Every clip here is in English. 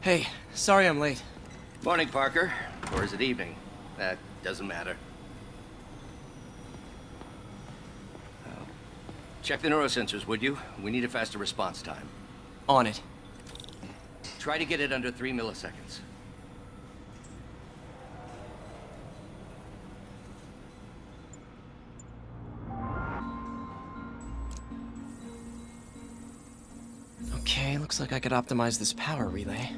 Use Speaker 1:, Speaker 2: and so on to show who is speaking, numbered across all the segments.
Speaker 1: Hey, sorry I'm late.
Speaker 2: Morning, Parker. Or is it evening? That doesn't matter. Check the neurosensors, would you? We need a faster response time.
Speaker 1: On it.
Speaker 2: Try to get it under 3 milliseconds.
Speaker 1: Okay, looks like I could optimize this power relay.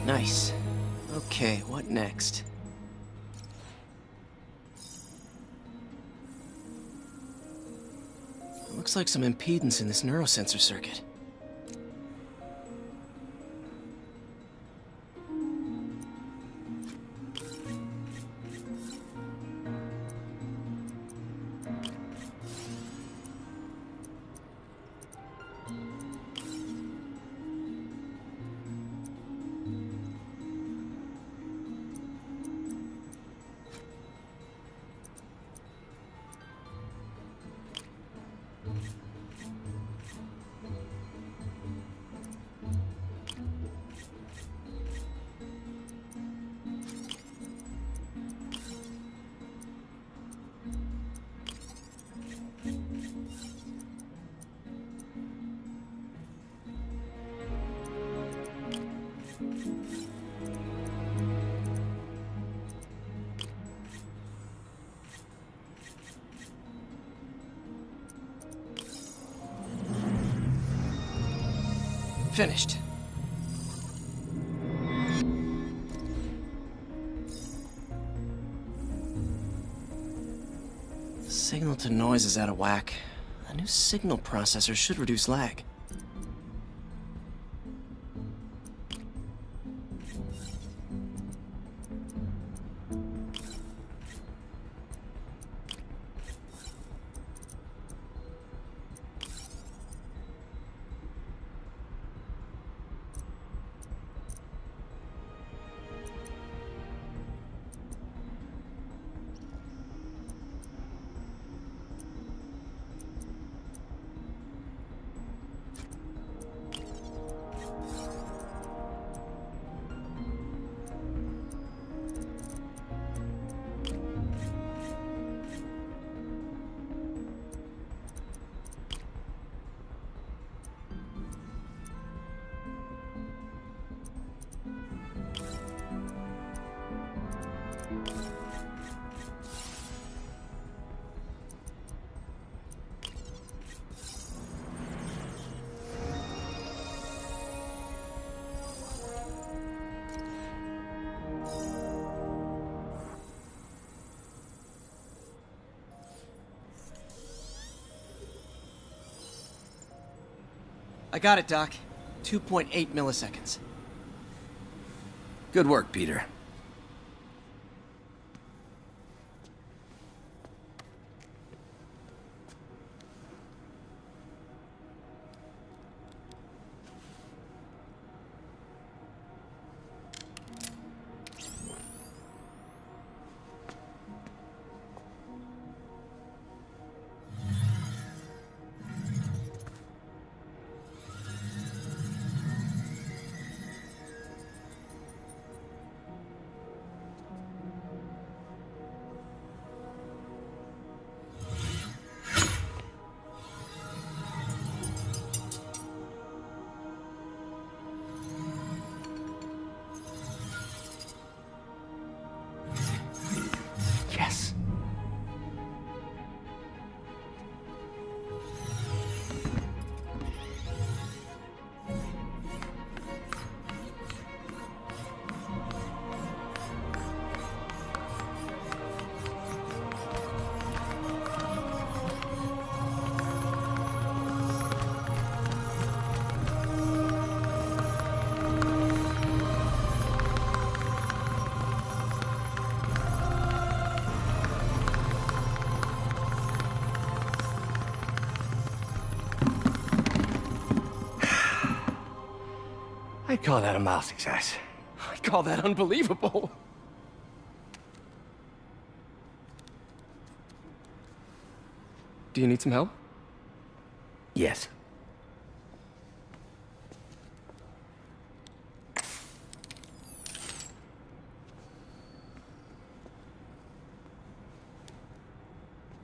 Speaker 1: Nice. Okay, what next? Looks like some impedance in this neurosensor circuit. Finished. Signal to noise is out of whack. A new signal processor should reduce lag. I got it, Doc. 2.8 milliseconds.
Speaker 2: Good work, Peter. call that a mild success.
Speaker 1: I call that unbelievable. Do you need some help?
Speaker 2: Yes.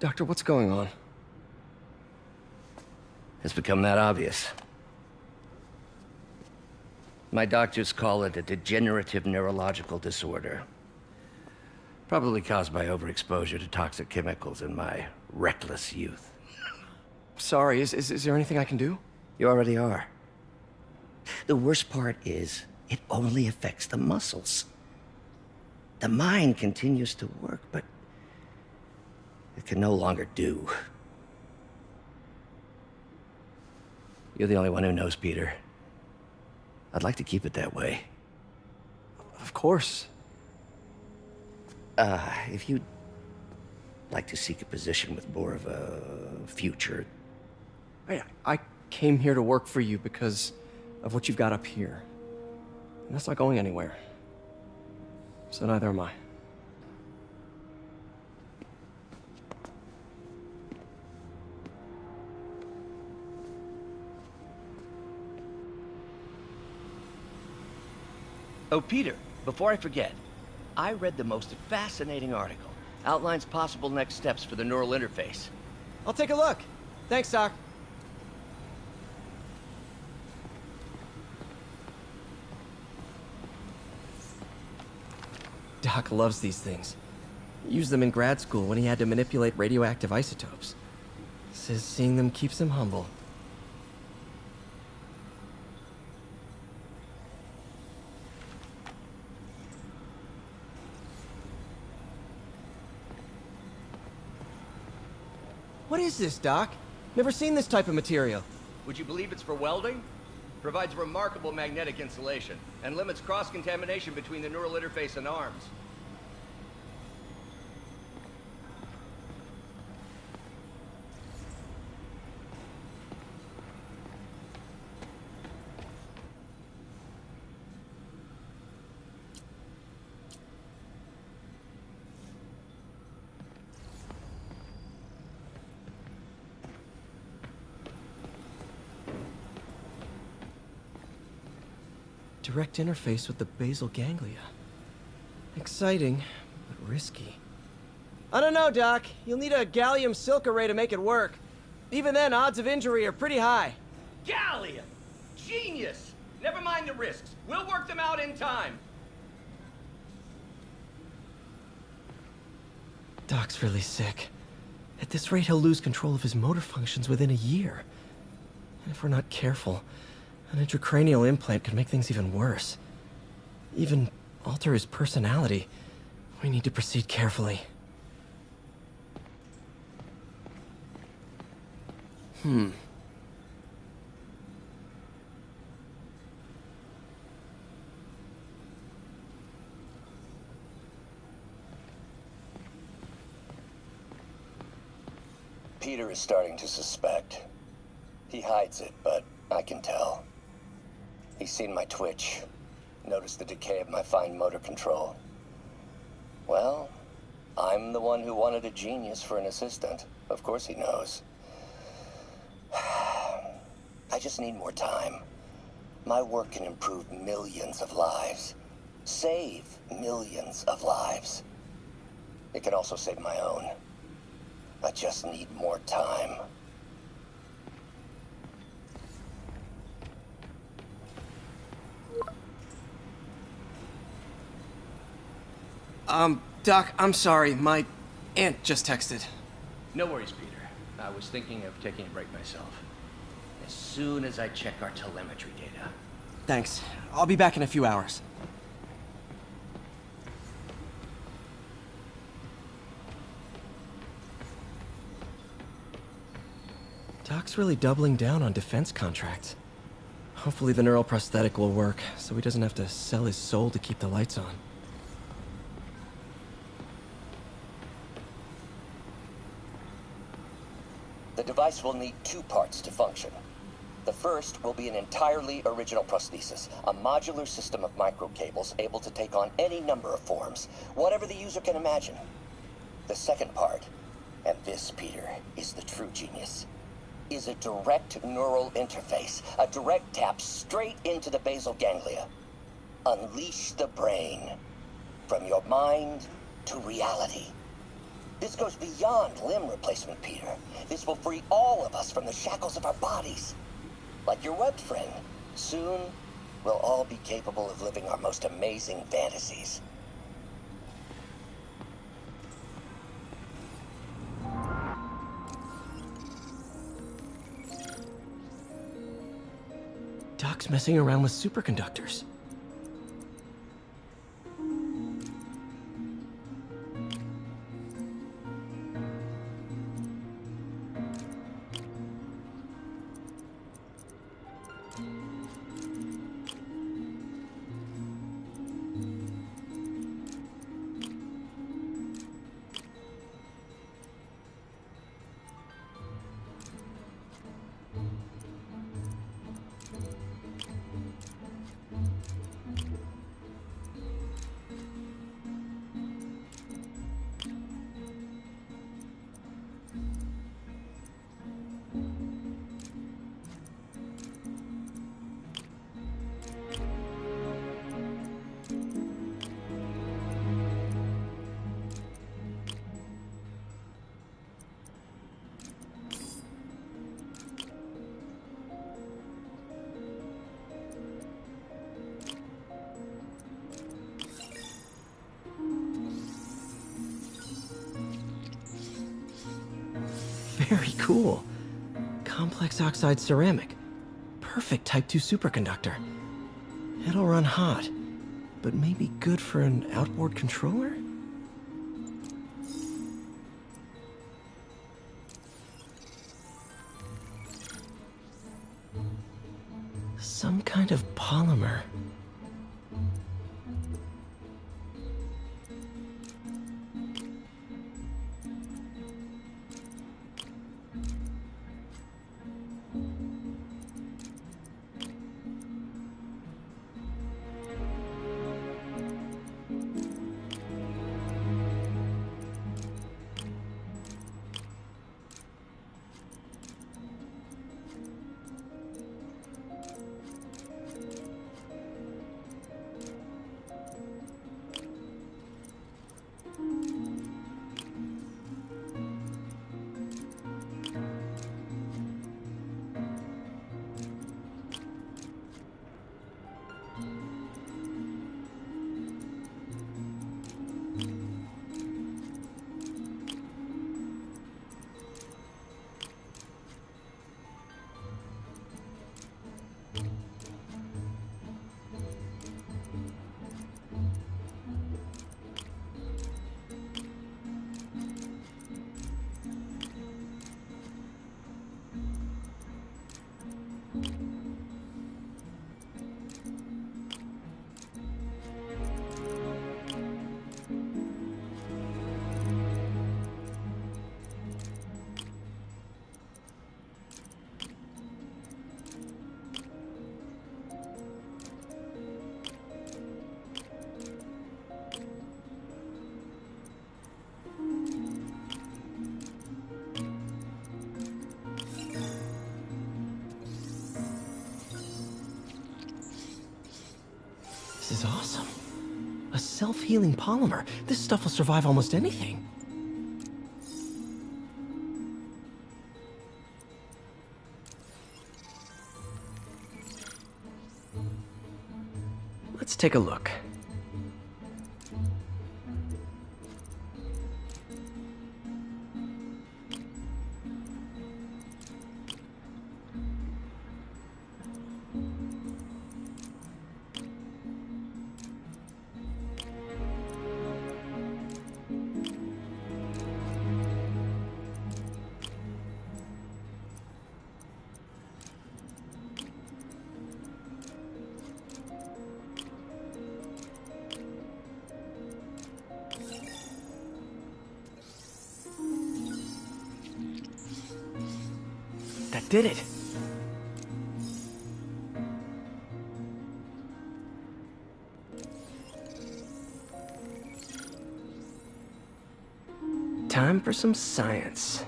Speaker 1: Doctor, what's going on?
Speaker 2: It's become that obvious. My doctors call it a degenerative neurological disorder. Probably caused by overexposure to toxic chemicals in my reckless youth.
Speaker 1: Sorry, is there anything I can do?
Speaker 2: You already are. The worst part is, it only affects the muscles. The mind continues to work, but it can no longer do. You're the only one who knows, Peter. I'd like to keep it that way.
Speaker 1: Of course.
Speaker 2: If you'd like to seek a position with more of a future.
Speaker 1: I came here to work for you because of what you've got up here. And that's not going anywhere. So neither am I.
Speaker 2: Oh, Peter, before I forget, I read the most fascinating article. Outlines possible next steps for the neural interface.
Speaker 1: I'll take a look. Thanks, Doc. Doc loves these things. Used them in grad school when he had to manipulate radioactive isotopes. Says seeing them keeps him humble. What is this, Doc? Never seen this type of material.
Speaker 2: Would you believe it's for welding? Provides remarkable magnetic insulation and limits cross-contamination between the neural interface and arms.
Speaker 1: Direct interface with the basal ganglia. Exciting, but risky. I don't know, Doc. You'll need a gallium silk array to make it work. Even then, odds of injury are pretty high.
Speaker 2: Gallium! Genius! Never mind the risks. We'll work them out in time.
Speaker 1: Doc's really sick. At this rate, he'll lose control of his motor functions within a year. And if we're not careful, an intracranial implant could make things even worse. Even alter his personality. We need to proceed carefully.
Speaker 3: Peter is starting to suspect. He hides it, but I can tell. He's seen my twitch, noticed the decay of my fine motor control. Well, I'm the one who wanted a genius for an assistant. Of course he knows. I just need more time. My work can improve millions of lives. Save millions of lives. It can also save my own. I just need more time.
Speaker 1: Doc, I'm sorry. My aunt just texted.
Speaker 2: No worries, Peter. I was thinking of taking a break myself. As soon as I check our telemetry data.
Speaker 1: Thanks. I'll be back in a few hours. Doc's really doubling down on defense contracts. Hopefully the neural prosthetic will work, so he doesn't have to sell his soul to keep the lights on.
Speaker 3: The device will need two parts to function. The first will be an entirely original prosthesis, a modular system of microcables able to take on any number of forms, whatever the user can imagine. The second part, and this, Peter, is the true genius, is a direct neural interface, a direct tap straight into the basal ganglia. Unleash the brain, from your mind to reality. This goes beyond limb replacement, Peter. This will free all of us from the shackles of our bodies. Like your web friend, soon we'll all be capable of living our most amazing fantasies.
Speaker 1: Doc's messing around with superconductors. Very cool. Complex oxide ceramic. Perfect Type 2 superconductor. It'll run hot, but maybe good for an outboard controller? Some kind of polymer. This is awesome. A self-healing polymer. This stuff will survive almost anything. Let's take a look. That did it. time for some science.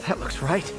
Speaker 1: That looks right.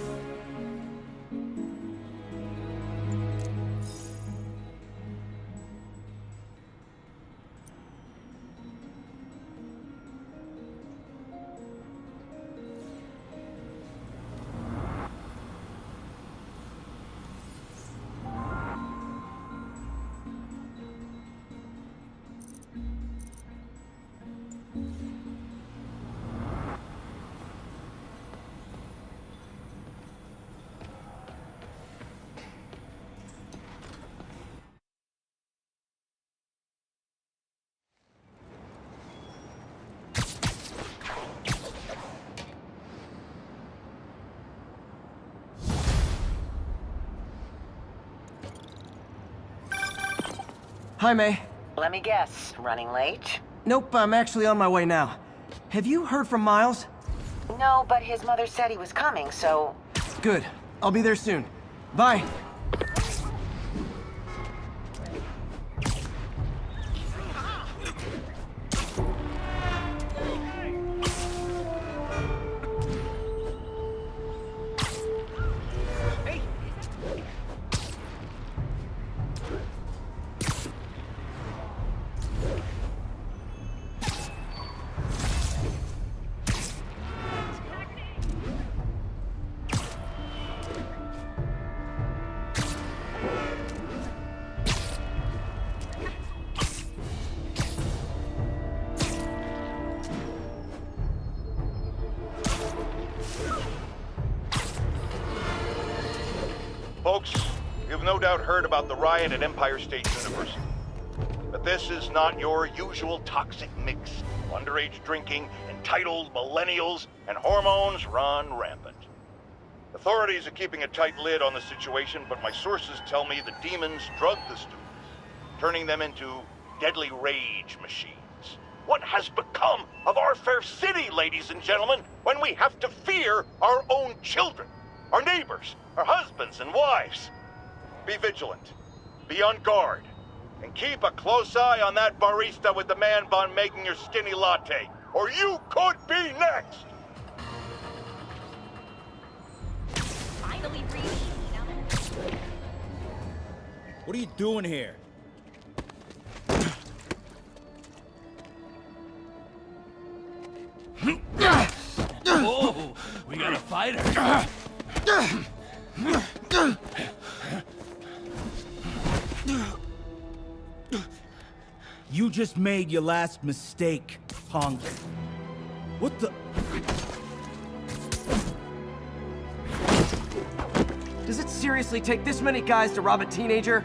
Speaker 1: Hi, May.
Speaker 4: Let me guess, running late?
Speaker 1: Nope, I'm actually on my way now. Have you heard from Miles?
Speaker 4: No, but his mother said he was coming, so...
Speaker 1: Good. I'll be there soon. Bye.
Speaker 5: Folks, you've no doubt heard about the riot at Empire State University. But this is not your usual toxic mix of underage drinking, entitled millennials, and hormones run rampant. Authorities are keeping a tight lid on the situation, but my sources tell me the demons drug the students, turning them into deadly rage machines. What has become of our fair city, ladies and gentlemen, when we have to fear our own children, our neighbors, our husbands and wives? Be vigilant, be on guard, and keep a close eye on that barista with the man bun making your skinny latte, or you could be next!
Speaker 6: Finally reading.
Speaker 7: What are you doing here?
Speaker 8: Oh, we got a fighter.
Speaker 7: You just made your last mistake, punk. What the?
Speaker 1: Does it seriously take this many guys to rob a teenager?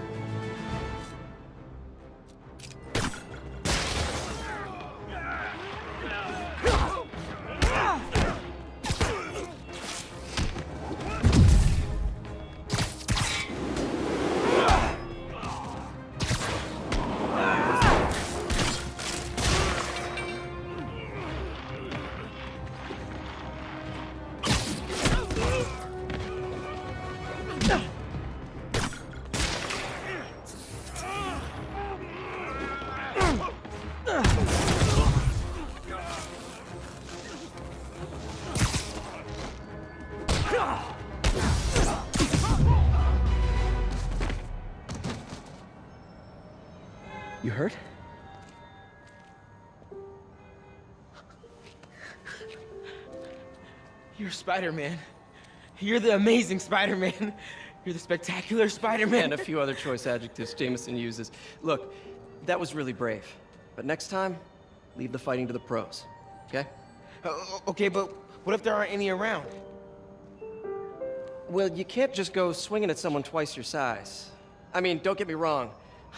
Speaker 1: You hurt?
Speaker 9: You're Spider-Man. You're the amazing Spider-Man. You're the spectacular Spider-Man.
Speaker 1: And a few other choice adjectives Jameson uses. Look, that was really brave. But next time, leave the fighting to the pros, okay?
Speaker 9: Okay, but what if there aren't any around?
Speaker 1: Well, you can't just go swinging at someone twice your size. I mean, don't get me wrong.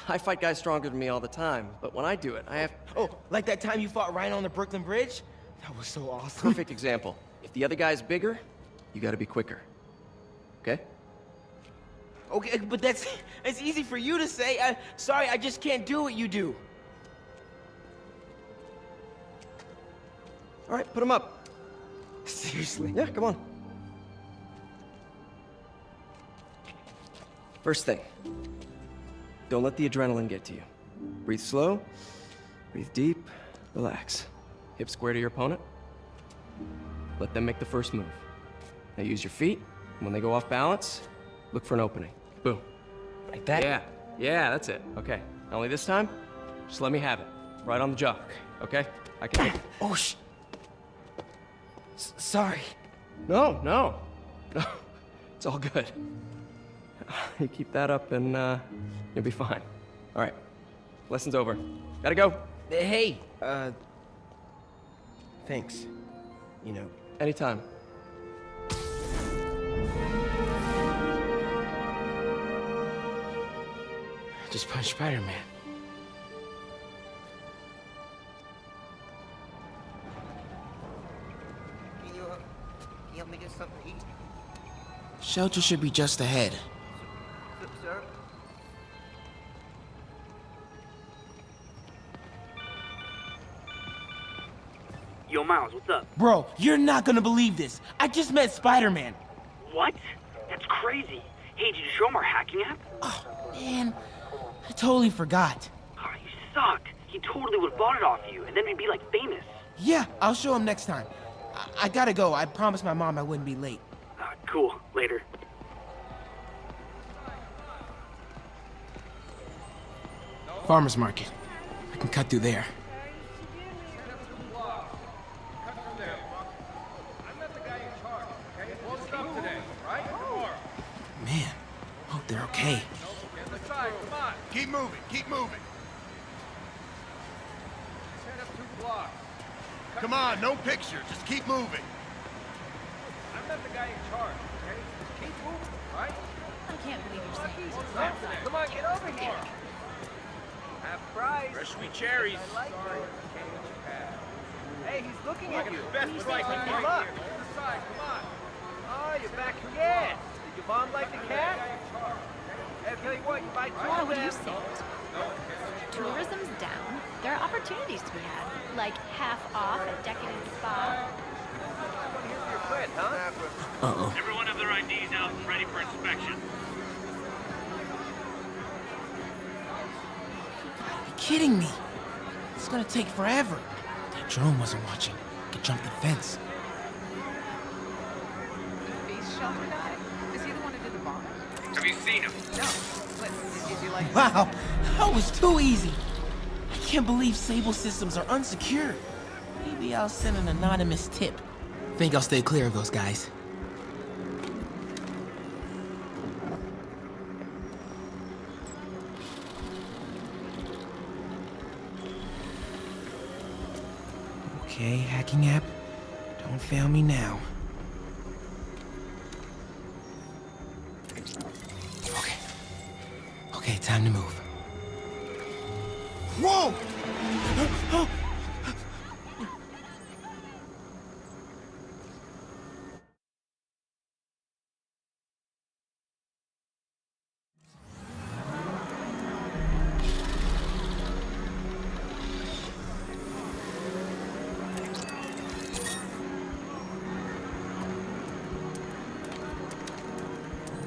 Speaker 1: I fight guys stronger than me all the time, but when I do it, I have...
Speaker 9: Oh, like that time you fought Ryan on the Brooklyn Bridge? That was so awesome.
Speaker 1: Perfect example. If the other guy's bigger, you gotta be quicker. Okay?
Speaker 9: Okay, but that's easy for you to say. Sorry, I just can't do what you do.
Speaker 1: All right, put him up.
Speaker 9: Seriously?
Speaker 1: Yeah, come on. First thing, don't let the adrenaline get to you. Breathe slow, breathe deep, relax. Hip square to your opponent. Let them make the first move. Now use your feet, and when they go off balance, look for an opening. Boom.
Speaker 9: Like that?
Speaker 1: Yeah, that's it. Okay, only this time, just let me have it. Right on the jaw, okay? I can...
Speaker 9: Oh, sorry.
Speaker 1: No. It's all good. You keep that up and you'll be fine. All right, lesson's over. Gotta go.
Speaker 9: Hey, thanks. You know.
Speaker 1: Anytime.
Speaker 9: Just punch Spider-Man.
Speaker 2: Can you help me get something to eat?
Speaker 10: Shelter should be just ahead.
Speaker 2: Sir?
Speaker 11: Yo, Miles, what's up?
Speaker 9: Bro, you're not gonna believe this. I just met Spider-Man.
Speaker 11: What? That's crazy. Hey, did you show him our hacking app?
Speaker 10: Oh, man. I totally forgot.
Speaker 11: Oh, you suck. He totally would have bought it off you, and then we'd be, like, famous.
Speaker 10: Yeah, I'll show him next time. I gotta go. I promised my mom I wouldn't be late.
Speaker 11: Cool. Later.
Speaker 10: Farmer's market. I can cut through there. Man, hope they're okay.
Speaker 5: Keep moving, keep moving. Come on, no picture, just keep moving. I'm not the guy in charge, okay? Just keep moving, right?
Speaker 6: I can't believe you're saying this.
Speaker 5: Come on, get over here. Have fries. Fresh sweet cherries. I like hey, he's looking at you. Best right, come on. Come on. Oh, you're back again. Did your mom like the cat? Hey, I'll tell you what, you buy two
Speaker 6: Why
Speaker 11: of
Speaker 6: would
Speaker 11: them.
Speaker 6: you say it? Tourism's down. There are opportunities to be had, like half off at Decadent Spa.
Speaker 11: Here's your friend, huh?
Speaker 10: Uh-oh.
Speaker 11: Everyone have their IDs out and ready for inspection.
Speaker 10: You're kidding me. It's gonna take forever. That drone wasn't watching. Could jump the fence.
Speaker 12: Face shelter guy? Is he the one who did the bomb?
Speaker 11: Have you seen him?
Speaker 12: No. But is he like...
Speaker 10: Wow, that was too easy. I can't believe Sable systems are unsecured. Maybe I'll send an anonymous tip. Think I'll stay clear of those guys. Okay, hacking app. Don't fail me now. Okay, time to move.
Speaker 5: Whoa!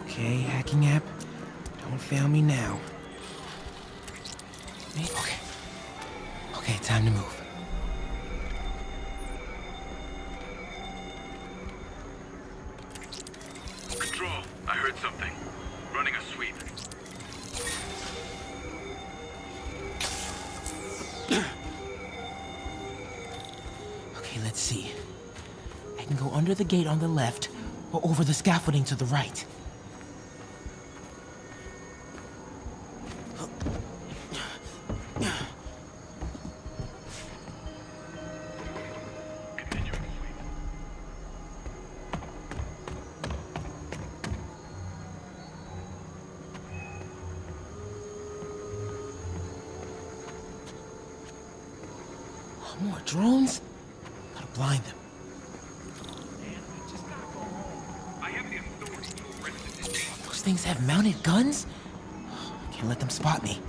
Speaker 10: Okay, hacking app. Don't fail me now. Okay, time to move.
Speaker 11: Control, I heard something. Running a sweep.
Speaker 10: Okay, let's see. I can go under the gate on the left or over the scaffolding to the right. More drones? Gotta blind them. Those things have mounted guns? I can't let them spot me.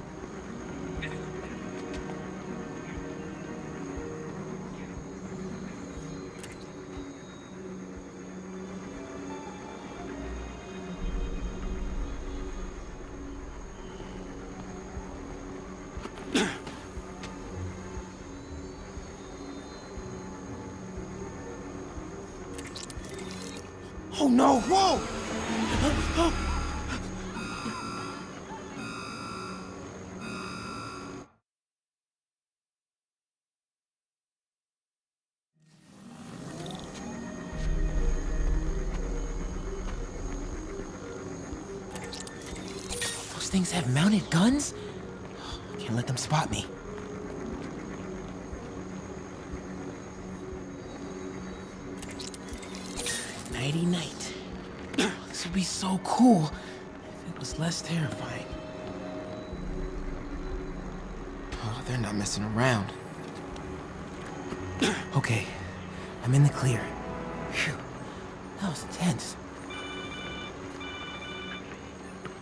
Speaker 10: Oh no, whoa! Those things have mounted guns? I can't let them spot me. Nighty night. This would be so cool if it was less terrifying. Oh, they're not messing around. Okay, I'm in the clear. Phew, that was intense.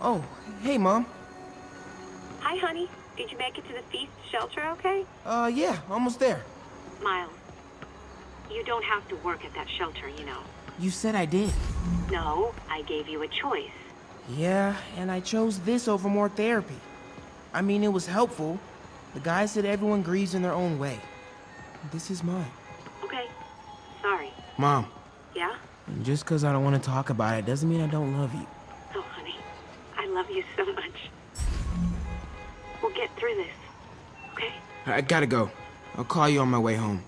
Speaker 10: Oh, hey, Mom.
Speaker 13: Hi, honey. Did you make it to the feast shelter okay?
Speaker 10: Yeah, almost there.
Speaker 13: Miles, you don't have to work at that shelter, you know.
Speaker 10: You said I did.
Speaker 13: No, I gave you a choice.
Speaker 10: Yeah, and I chose this over more therapy. I mean, it was helpful. The guy said everyone grieves in their own way. This is mine.
Speaker 13: Okay. Sorry.
Speaker 10: Mom.
Speaker 13: Yeah?
Speaker 10: Just because I don't want to talk about it doesn't mean I don't love you.
Speaker 13: Oh, honey. I love you so much. We'll get through this. Okay?
Speaker 10: I gotta go. I'll call you on my way home.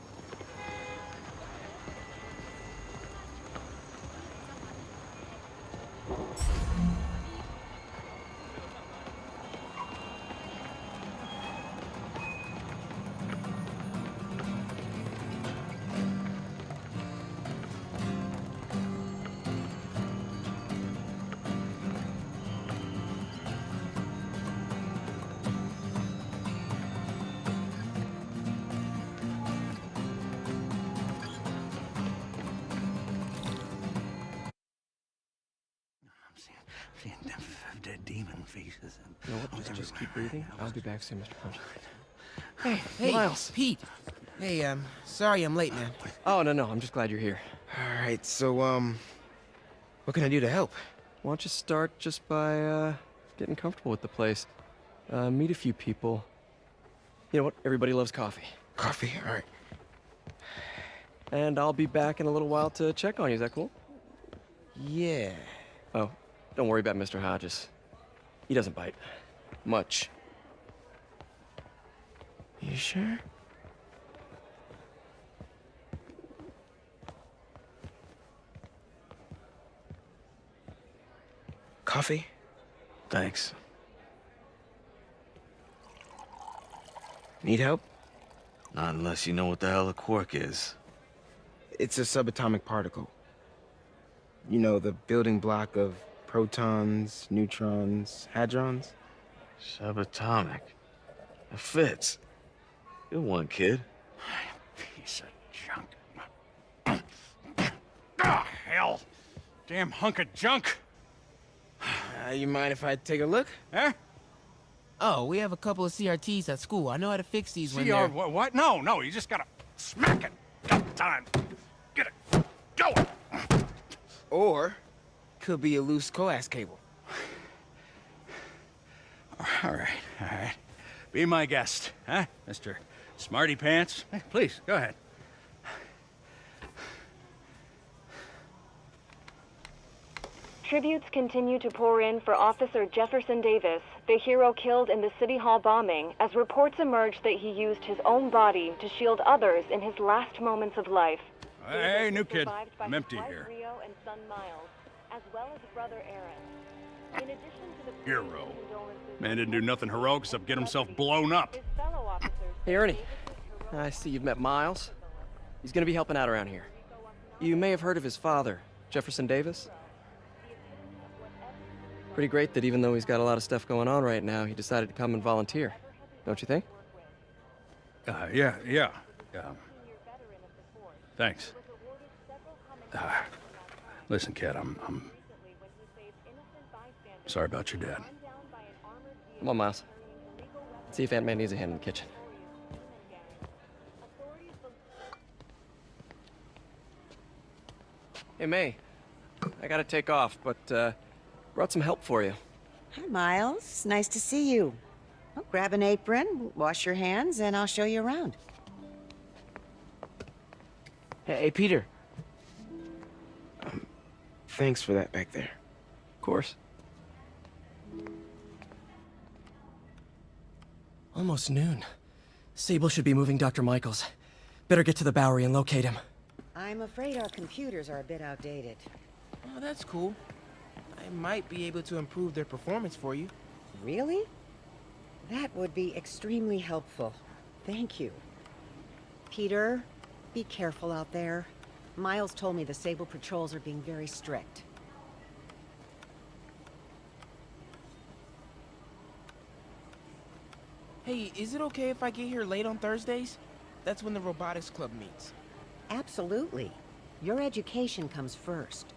Speaker 8: Seeing dead demon faces.
Speaker 1: You know what? Just keep breathing. I'll be back soon, Mr. Punch.
Speaker 10: Hey,
Speaker 1: Miles.
Speaker 10: Pete. Hey, sorry I'm late, man.
Speaker 1: Oh, no, I'm just glad you're here.
Speaker 10: All right, so, what can I do to help?
Speaker 1: Why don't you start just by, getting comfortable with the place. Meet a few people. You know what? Everybody loves coffee.
Speaker 10: Coffee? All right.
Speaker 1: And I'll be back in a little while to check on you. Is that cool?
Speaker 10: Yeah.
Speaker 1: Oh, don't worry about Mr. Hodges. He doesn't bite. Much.
Speaker 10: You sure? Coffee?
Speaker 1: Thanks.
Speaker 10: Need help?
Speaker 8: Not unless you know what the hell a quark is.
Speaker 10: It's a subatomic particle. You know, the building block of protons, neutrons, hadrons.
Speaker 8: Subatomic. It fits. Good one, kid.
Speaker 5: Piece of junk. Ah, hell. Damn hunk of junk.
Speaker 10: You mind if I take a look?
Speaker 5: Huh?
Speaker 10: Oh, we have a couple of CRTs at school. I know how to fix these when they're...
Speaker 5: what? No, you just gotta smack it. Got time. Get it. Go.
Speaker 10: Or, could be a loose coax cable.
Speaker 5: All right. Be my guest, huh, Mr. Smarty Pants? Hey, please, go ahead.
Speaker 14: Tributes continue to pour in for Officer Jefferson Davis, the hero killed in the City Hall bombing, as reports emerge that he used his own body to shield others in his last moments of life.
Speaker 5: Hey, new kid. I'm empty here.
Speaker 14: Rio and son Miles, as well as brother Aaron. In addition to the
Speaker 5: Hero. Man didn't do nothing heroic except get himself blown up.
Speaker 1: Hey, Ernie. I see you've met Miles. He's gonna be helping out around here. You may have heard of his father, Jefferson Davis. Pretty great that even though he's got a lot of stuff going on right now, he decided to come and volunteer. Don't you think?
Speaker 5: Yeah.
Speaker 15: Thanks. Listen, kid, I'm sorry about your dad.
Speaker 1: Come on, Miles. Let's see if Aunt May needs a hand in the kitchen. Hey, May. I gotta take off, but, brought some help for you.
Speaker 16: Hi, Miles. Nice to see you. Well, grab an apron, wash your hands, and I'll show you around.
Speaker 9: Hey, Peter. Thanks for that back there.
Speaker 1: Of course. Almost noon. Sable should be moving Dr. Michaels. Better get to the Bowery and locate him.
Speaker 16: I'm afraid our computers are a bit outdated.
Speaker 10: Oh, that's cool. I might be able to improve their performance for you.
Speaker 16: Really? That would be extremely helpful. Thank you. Peter, be careful out there. Miles told me the Sable patrols are being very strict.
Speaker 10: Hey, is it okay if I get here late on Thursdays? That's when the robotics club meets.
Speaker 16: Absolutely. Your education comes first.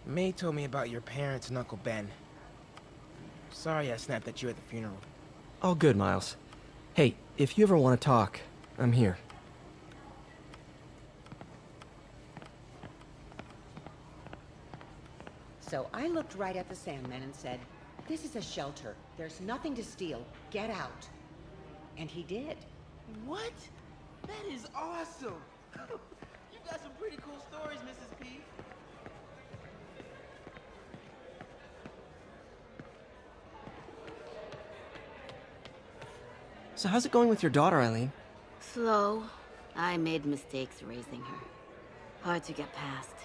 Speaker 10: May told me about your parents and Uncle Ben. Sorry I snapped at you at the funeral.
Speaker 1: All good, Miles. Hey, if you ever want to talk, I'm here.
Speaker 16: So I looked right at the Sandman and said, "This is a shelter. There's nothing to steal. Get out." And he did.
Speaker 10: What? That is awesome! You got some pretty cool stories, Mrs. P.
Speaker 1: So how's it going with your daughter, Eileen?
Speaker 17: Slow. I made mistakes raising her. Hard to get past.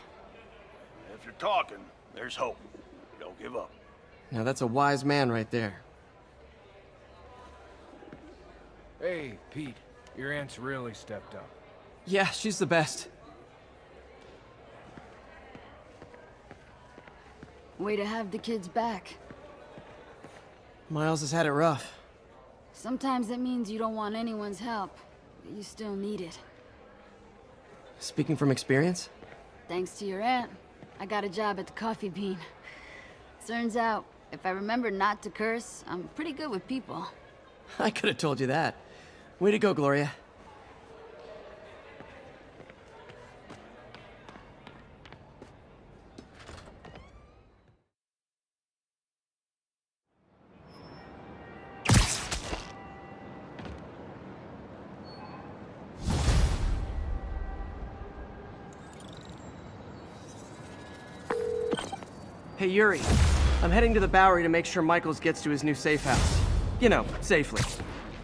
Speaker 5: If you're talking, there's hope. Don't give up.
Speaker 1: Now that's a wise man right there.
Speaker 18: Hey, Pete. Your aunt's really stepped up.
Speaker 1: Yeah, she's the best.
Speaker 17: Way to have the kids back.
Speaker 1: Miles has had it rough.
Speaker 17: Sometimes it means you don't want anyone's help, but you still need it.
Speaker 1: Speaking from experience?
Speaker 17: Thanks to your aunt, I got a job at the Coffee Bean. Turns out, if I remember not to curse, I'm pretty good with people.
Speaker 1: I could have told you that. Way to go, Gloria. Hey, Yuri. I'm heading to the Bowery to make sure Michaels gets to his new safe house. You know, safely.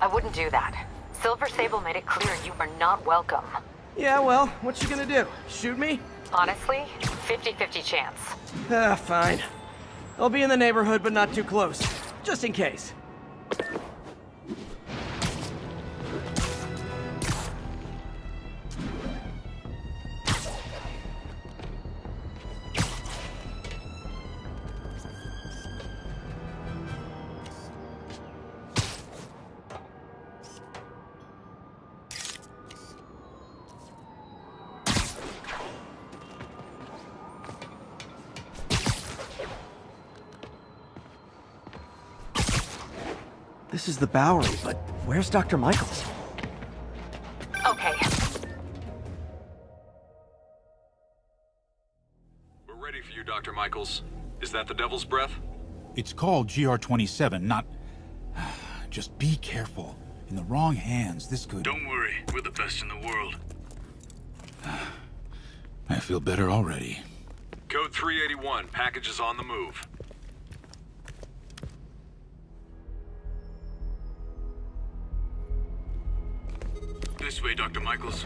Speaker 19: I wouldn't do that. Silver Sable made it clear you are not welcome.
Speaker 1: Yeah, well, what you gonna do? Shoot me?
Speaker 19: Honestly, 50-50 chance.
Speaker 1: Ah, fine. I'll be in the neighborhood, but not too close. Just in case. This is the Bowery, but where's Dr. Michaels?
Speaker 19: Okay.
Speaker 20: We're ready for you, Dr. Michaels. Is that the Devil's Breath?
Speaker 21: It's called GR-27, not... Just be careful. In the wrong hands, this could...
Speaker 20: Don't worry, we're the best in the world.
Speaker 21: I feel better already.
Speaker 20: Code 381, package is on the move. This way, Dr. Michaels.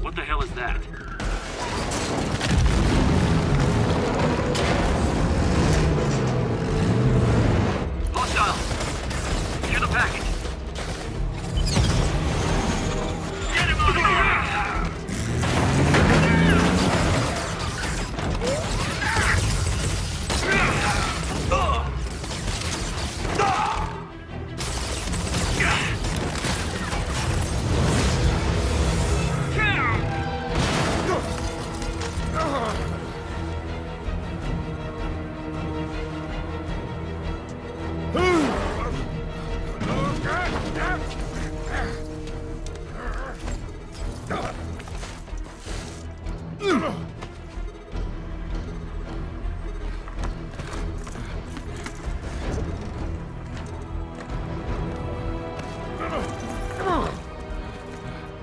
Speaker 11: What the hell is that?
Speaker 20: Hostile! Near the package.
Speaker 11: Get him out of here!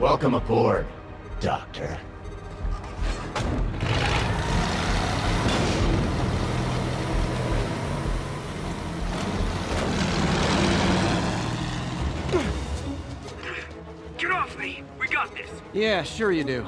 Speaker 3: Welcome aboard, Doctor.
Speaker 11: Get off me! We got this!
Speaker 1: Yeah, sure you do.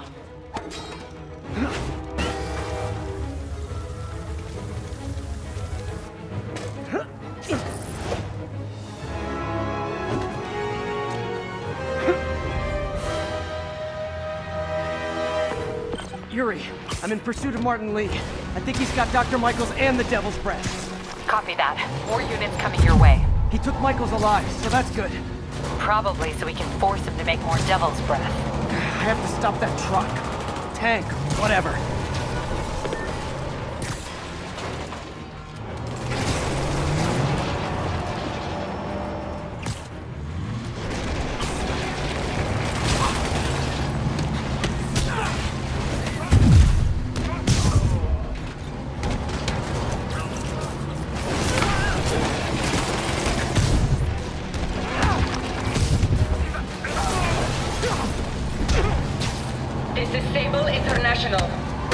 Speaker 1: Yuri, I'm in pursuit of Martin Lee. I think he's got Dr. Michaels and the Devil's Breath.
Speaker 19: Copy that. More units coming your way.
Speaker 1: He took Michaels alive, so that's good.
Speaker 19: Probably so we can force him to make more Devil's Breath.
Speaker 1: I have to stop that truck. Tank, whatever.
Speaker 22: This is Sable International.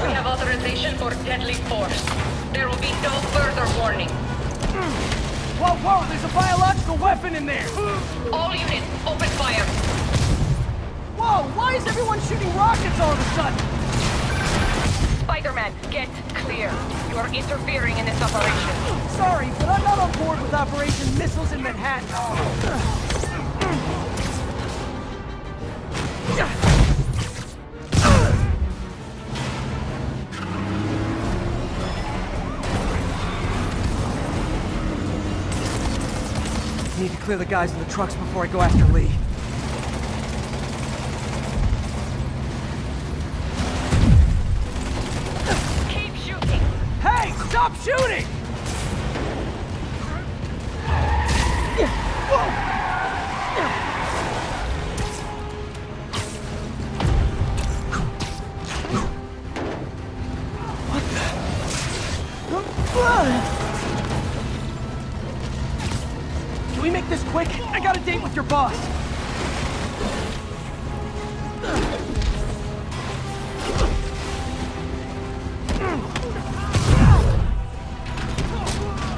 Speaker 22: We have authorization for deadly force. There will be no further warning.
Speaker 1: Whoa, whoa, there's a biological weapon in there!
Speaker 22: All units, open fire!
Speaker 1: Whoa, why is everyone shooting rockets all of a sudden?
Speaker 22: Spider-Man, get clear. You are interfering in this operation.
Speaker 1: Sorry, but I'm not on board with Operation Missiles in Manhattan. Need to clear the guys in the trucks before I go after Lee.
Speaker 22: Keep shooting!
Speaker 1: Hey, stop shooting! Can we make this quick? I got a date with your boss.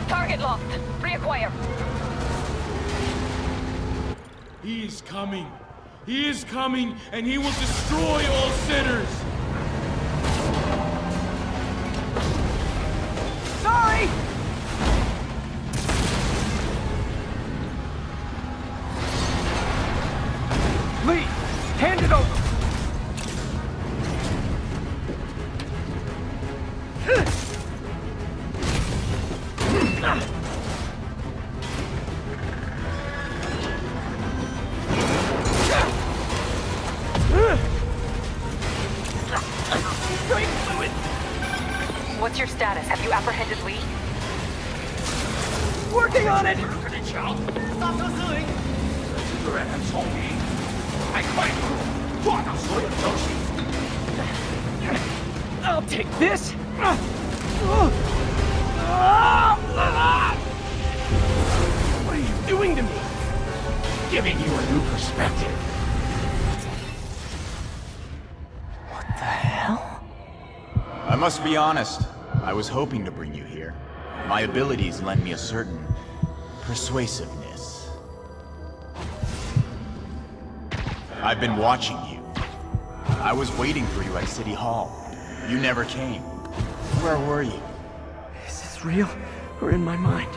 Speaker 22: Target locked. Reacquire.
Speaker 7: He is coming. He is coming, and he will destroy all sinners.
Speaker 1: Sorry! Lee, hand it over!
Speaker 19: What's your status? Have you apprehended Lee?
Speaker 1: Working on it! I'll take this! What are you doing to me?
Speaker 3: Giving you a new perspective.
Speaker 1: What the hell?
Speaker 23: I must be honest. I was hoping to bring you here. My abilities lend me a certain persuasiveness. I've been watching you. I was waiting for you at City Hall. You never came. Where were you?
Speaker 1: Is this real or in my mind?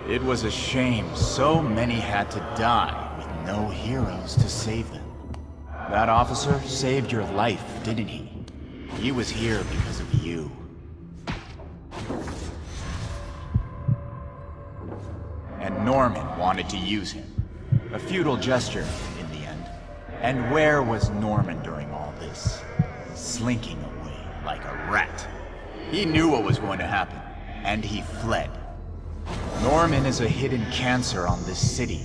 Speaker 23: It was a shame so many had to die with no heroes to save them. That officer saved your life, didn't he? He was here because of you. And Norman wanted to use him. A futile gesture, in the end. And where was Norman during all this? Slinking away like a rat. He knew what was going to happen, and he fled. Norman is a hidden cancer on this city.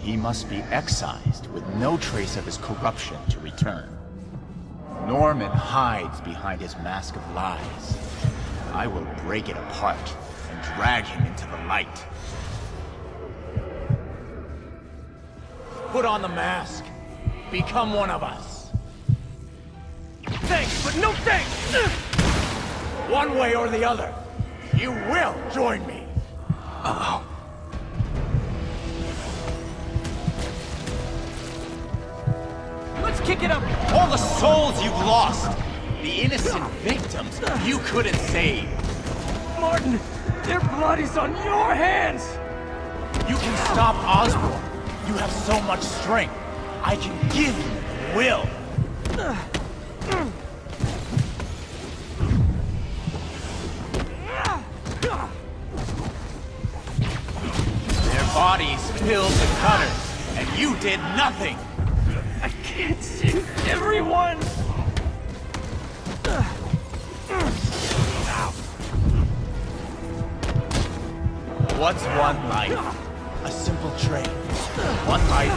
Speaker 23: He must be excised with no trace of his corruption to return. Norman hides behind his mask of lies. I will break it apart and drag him into the light.
Speaker 7: Put on the mask.
Speaker 23: become one of us.
Speaker 3: Thanks, but no thanks!
Speaker 23: One way or the other, you will join me.
Speaker 3: Uh-oh.
Speaker 23: Let's kick it up. All the souls you've lost, the innocent victims you couldn't save.
Speaker 3: Martin, their blood is on your hands!
Speaker 23: You can stop Osborn. You have so much strength. I can give you will. Their bodies filled the cutters, and you did nothing.
Speaker 3: I can't save everyone!
Speaker 23: What's one life? A simple trade. One life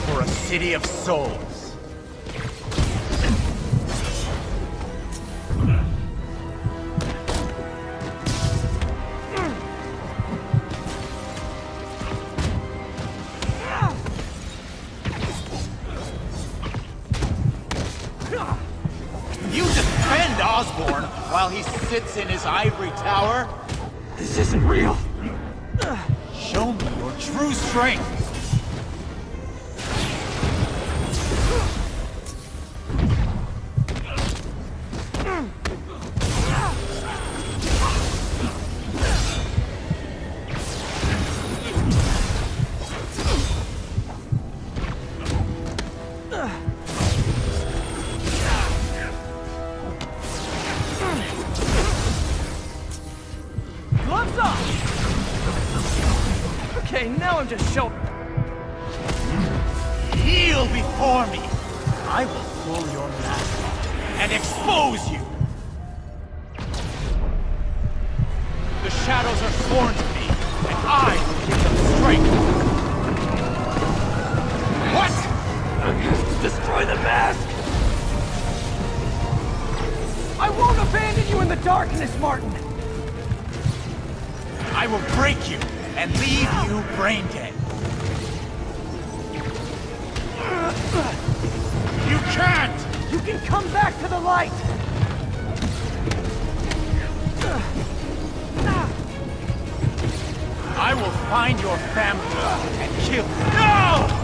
Speaker 23: for a city of souls. You defend Osborn while he sits in his ivory tower?
Speaker 3: This isn't real.
Speaker 23: Show me your true strength.
Speaker 3: Gloves off! Okay, now I'm just showing.
Speaker 23: Kneel before me. I will pull your mask off and expose you. The shadows are sworn to me, and I will give them strength. What?
Speaker 3: I'm going to destroy the mask! I won't abandon you in the darkness, Martin!
Speaker 23: I will break you and leave you brain dead. You can't!
Speaker 3: You can come back to the light!
Speaker 23: I will find your family and kill. No!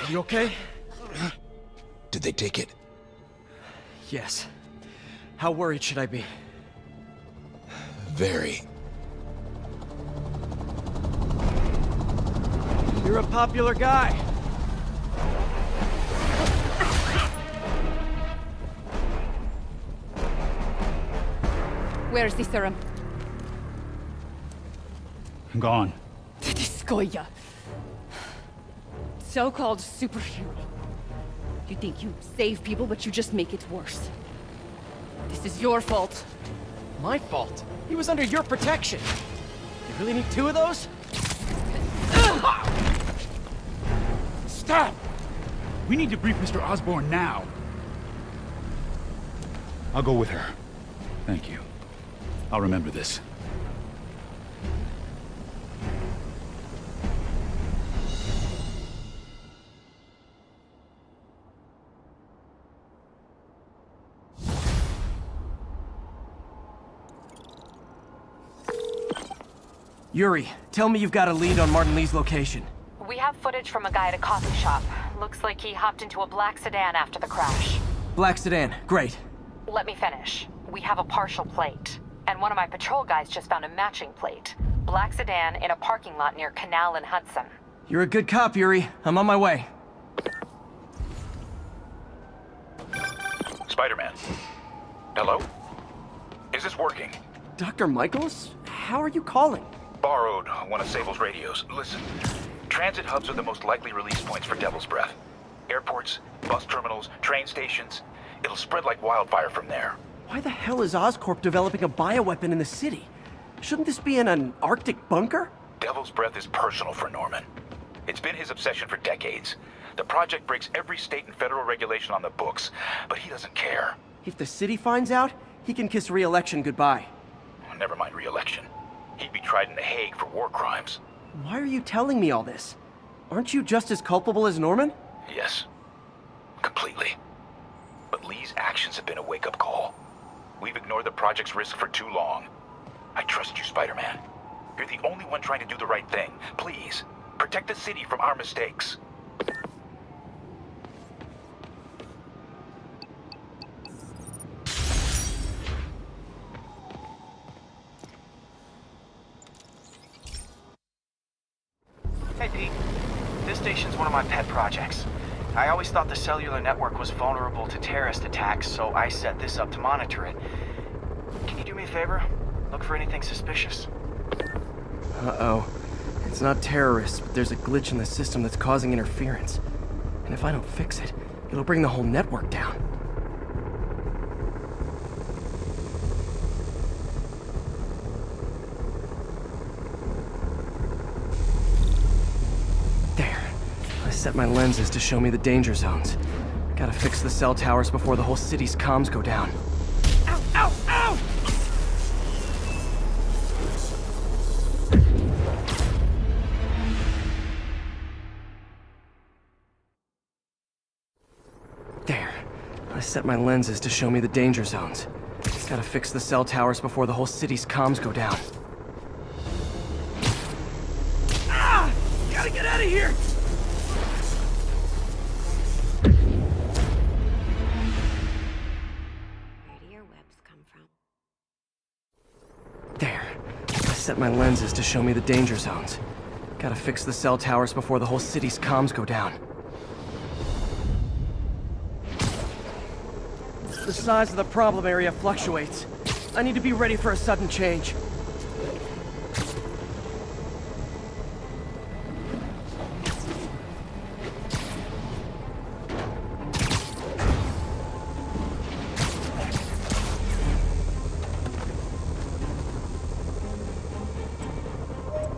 Speaker 1: You okay?
Speaker 2: Did they take it?
Speaker 1: Yes. How worried should I be?
Speaker 2: Very.
Speaker 1: You're a popular guy.
Speaker 12: Where's the serum?
Speaker 15: I'm gone.
Speaker 12: Titiskoya. So-called superhero. You think you save people, but you just make it worse. This is your fault.
Speaker 1: My fault? He was under your protection. You really need two of those?
Speaker 21: Stop! We need to brief Mr. Osborn now. I'll go with her. Thank you. I'll remember this.
Speaker 1: Yuri, tell me you've got a lead on Martin Lee's location.
Speaker 19: We have footage from a guy at a coffee shop. Looks like he hopped into a black sedan after the crash.
Speaker 1: Black sedan, great.
Speaker 19: Let me finish. We have a partial plate. And one of my patrol guys just found a matching plate. black sedan in a parking lot near Canal and Hudson.
Speaker 1: You're a good cop, Yuri. I'm on my way.
Speaker 4: Spider-Man. Hello? Is this working?
Speaker 1: Dr. Michaels? How are you calling?
Speaker 4: Borrowed one of Sable's radios. Listen, transit hubs are the most likely release points for Devil's Breath. Airports, bus terminals, train stations. It'll spread like wildfire from there.
Speaker 1: Why the hell is Oscorp developing a bioweapon in the city? Shouldn't this be in an Arctic bunker?
Speaker 4: Devil's Breath is personal for Norman. It's been his obsession for decades. The project breaks every state and federal regulation on the books, but he doesn't care.
Speaker 1: If the city finds out, he can kiss re-election goodbye.
Speaker 4: Never mind re-election. He'd be tried in The Hague for war crimes.
Speaker 1: Why are you telling me all this? Aren't you just as culpable as Norman?
Speaker 4: Yes. Completely. But Lee's actions have been a wake-up call. We've ignored the project's risk for too long. I trust you, Spider-Man. You're the only one trying to do the right thing. Please, protect the city from our mistakes.
Speaker 6: Hey, Pete. This station's one of my pet projects. I always thought the cellular network was vulnerable to terrorist attacks, so I set this up to monitor it. Can you do me a favor? Look for anything suspicious.
Speaker 1: Uh-oh. It's not terrorists, but there's a glitch in the system that's causing interference. And if I don't fix it, it'll bring the whole network down. There. I set my lenses to show me the danger zones. Gotta fix the cell towers before the whole city's comms go down.
Speaker 3: Ow, ow, ow!
Speaker 1: There. I set my lenses to show me the danger zones. Gotta fix the cell towers before the whole city's comms go down.
Speaker 3: Ah! Gotta get out of here!
Speaker 1: There. I set my lenses to show me the danger zones. Gotta fix the cell towers before the whole city's comms go down. The size of the problem area fluctuates. I need to be ready for a sudden change.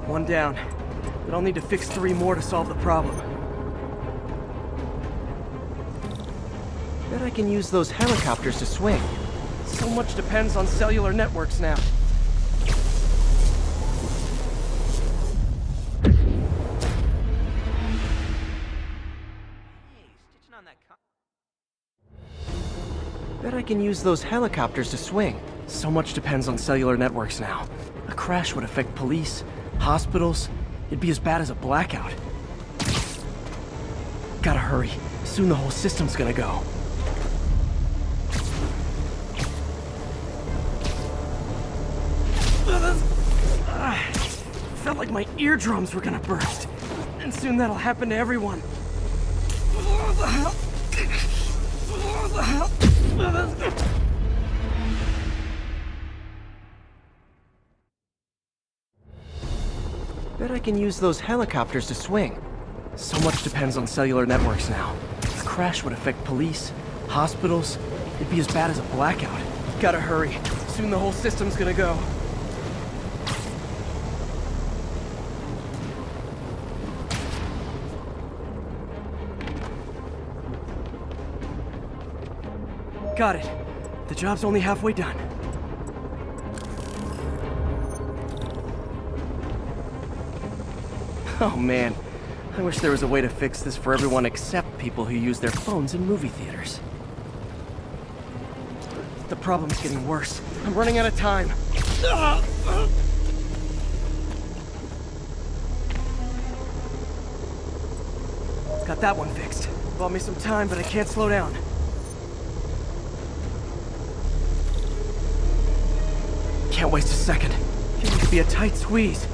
Speaker 1: One down, but I'll need to fix 3 more to solve the problem. Bet I can use those helicopters to swing. So much depends on cellular networks now. Bet I can use those helicopters to swing. So much depends on cellular networks now. A crash would affect police, hospitals. It'd be as bad as a blackout. Gotta hurry. Soon the whole system's gonna go. Felt like my eardrums were gonna burst. And soon that'll happen to everyone. What the hell? What the hell? Bet I can use those helicopters to swing. So much depends on cellular networks now. A crash would affect police, hospitals. It'd be as bad as a blackout. Gotta hurry. Soon the whole system's gonna go. Got it. The job's only halfway done. Oh man, I wish there was a way to fix this for everyone except people who use their phones in movie theaters. The problem's getting worse. I'm running out of time. Got that one fixed. Bought me some time, but I can't slow down. Can't waste a second. It could be a tight squeeze.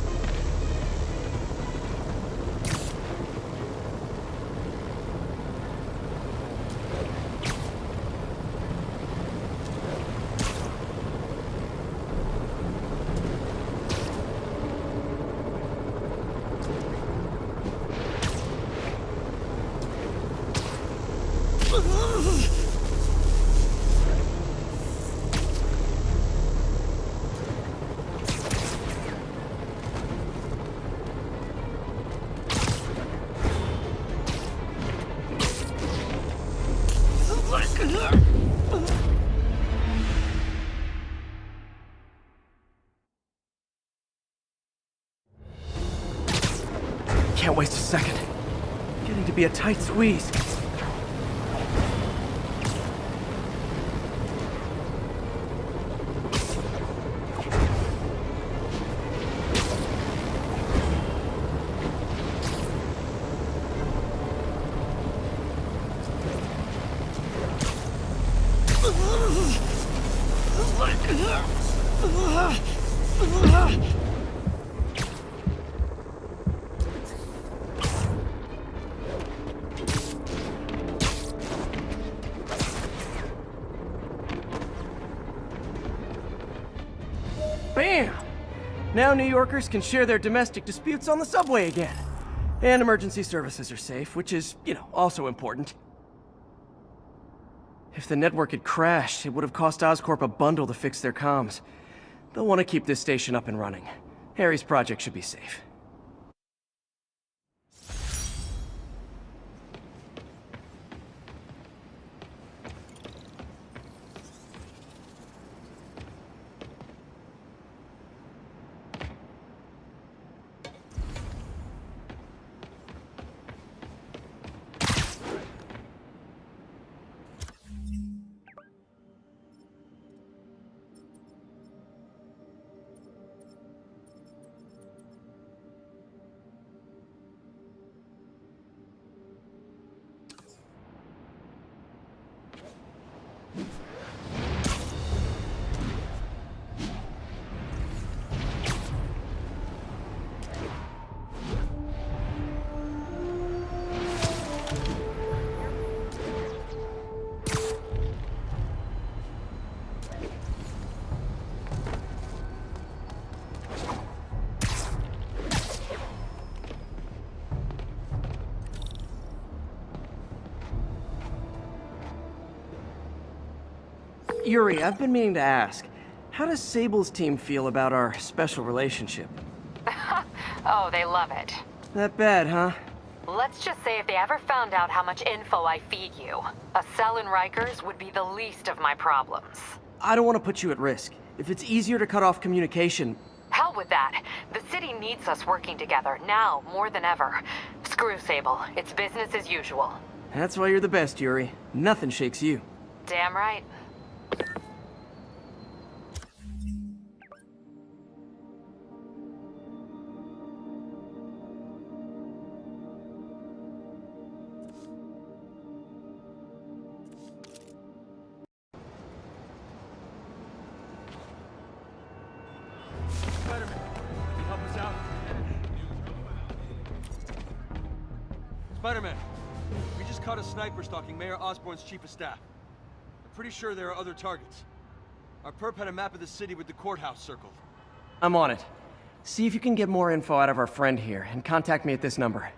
Speaker 1: can't waste a second. Getting to be a tight squeeze. Bam! Now New Yorkers can share their domestic disputes on the subway again. And emergency services are safe, which is, also important. If the network had crashed, it would have cost Oscorp a bundle to fix their comms. They'll want to keep this station up and running. Harry's project should be safe. Yuri, I've been meaning to ask, how does Sable's team feel about our special relationship?
Speaker 19: Oh, they love it.
Speaker 1: That bad, huh?
Speaker 19: Let's just say if they ever found out how much info I feed you, a cell in Rikers would be the least of my problems.
Speaker 1: I don't want to put you at risk. If it's easier to cut off communication...
Speaker 19: Hell with that. The city needs us working together, now more than ever. Screw Sable. It's business as usual.
Speaker 1: That's why you're the best, Yuri. Nothing shakes you.
Speaker 19: Damn right.
Speaker 3: Spider-Man, we just caught a sniper stalking Mayor Osborn's chief of staff. I'm pretty sure there are other targets. Our perp had a map of the city with the courthouse circled.
Speaker 1: I'm on it. See if you can get more info out of our friend here, and contact me at this number.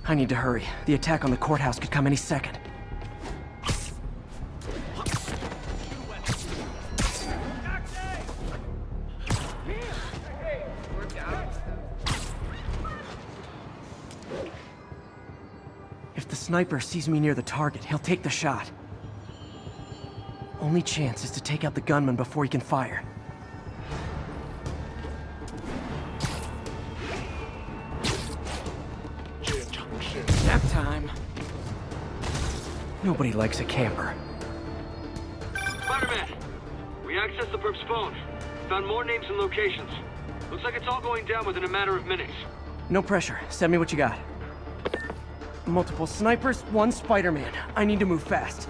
Speaker 1: I need to hurry. The attack on the courthouse could come any second. If the sniper sees me near the target, he'll take the shot. Only chance is to take out the gunman before he can fire. Nap time. Nobody likes a camper.
Speaker 8: Spider-Man! We accessed the perp's phone. Found more names and locations. Looks like it's all going down within a matter of minutes.
Speaker 1: No pressure. Send me what you got. Multiple snipers, one Spider-Man. I need to move fast.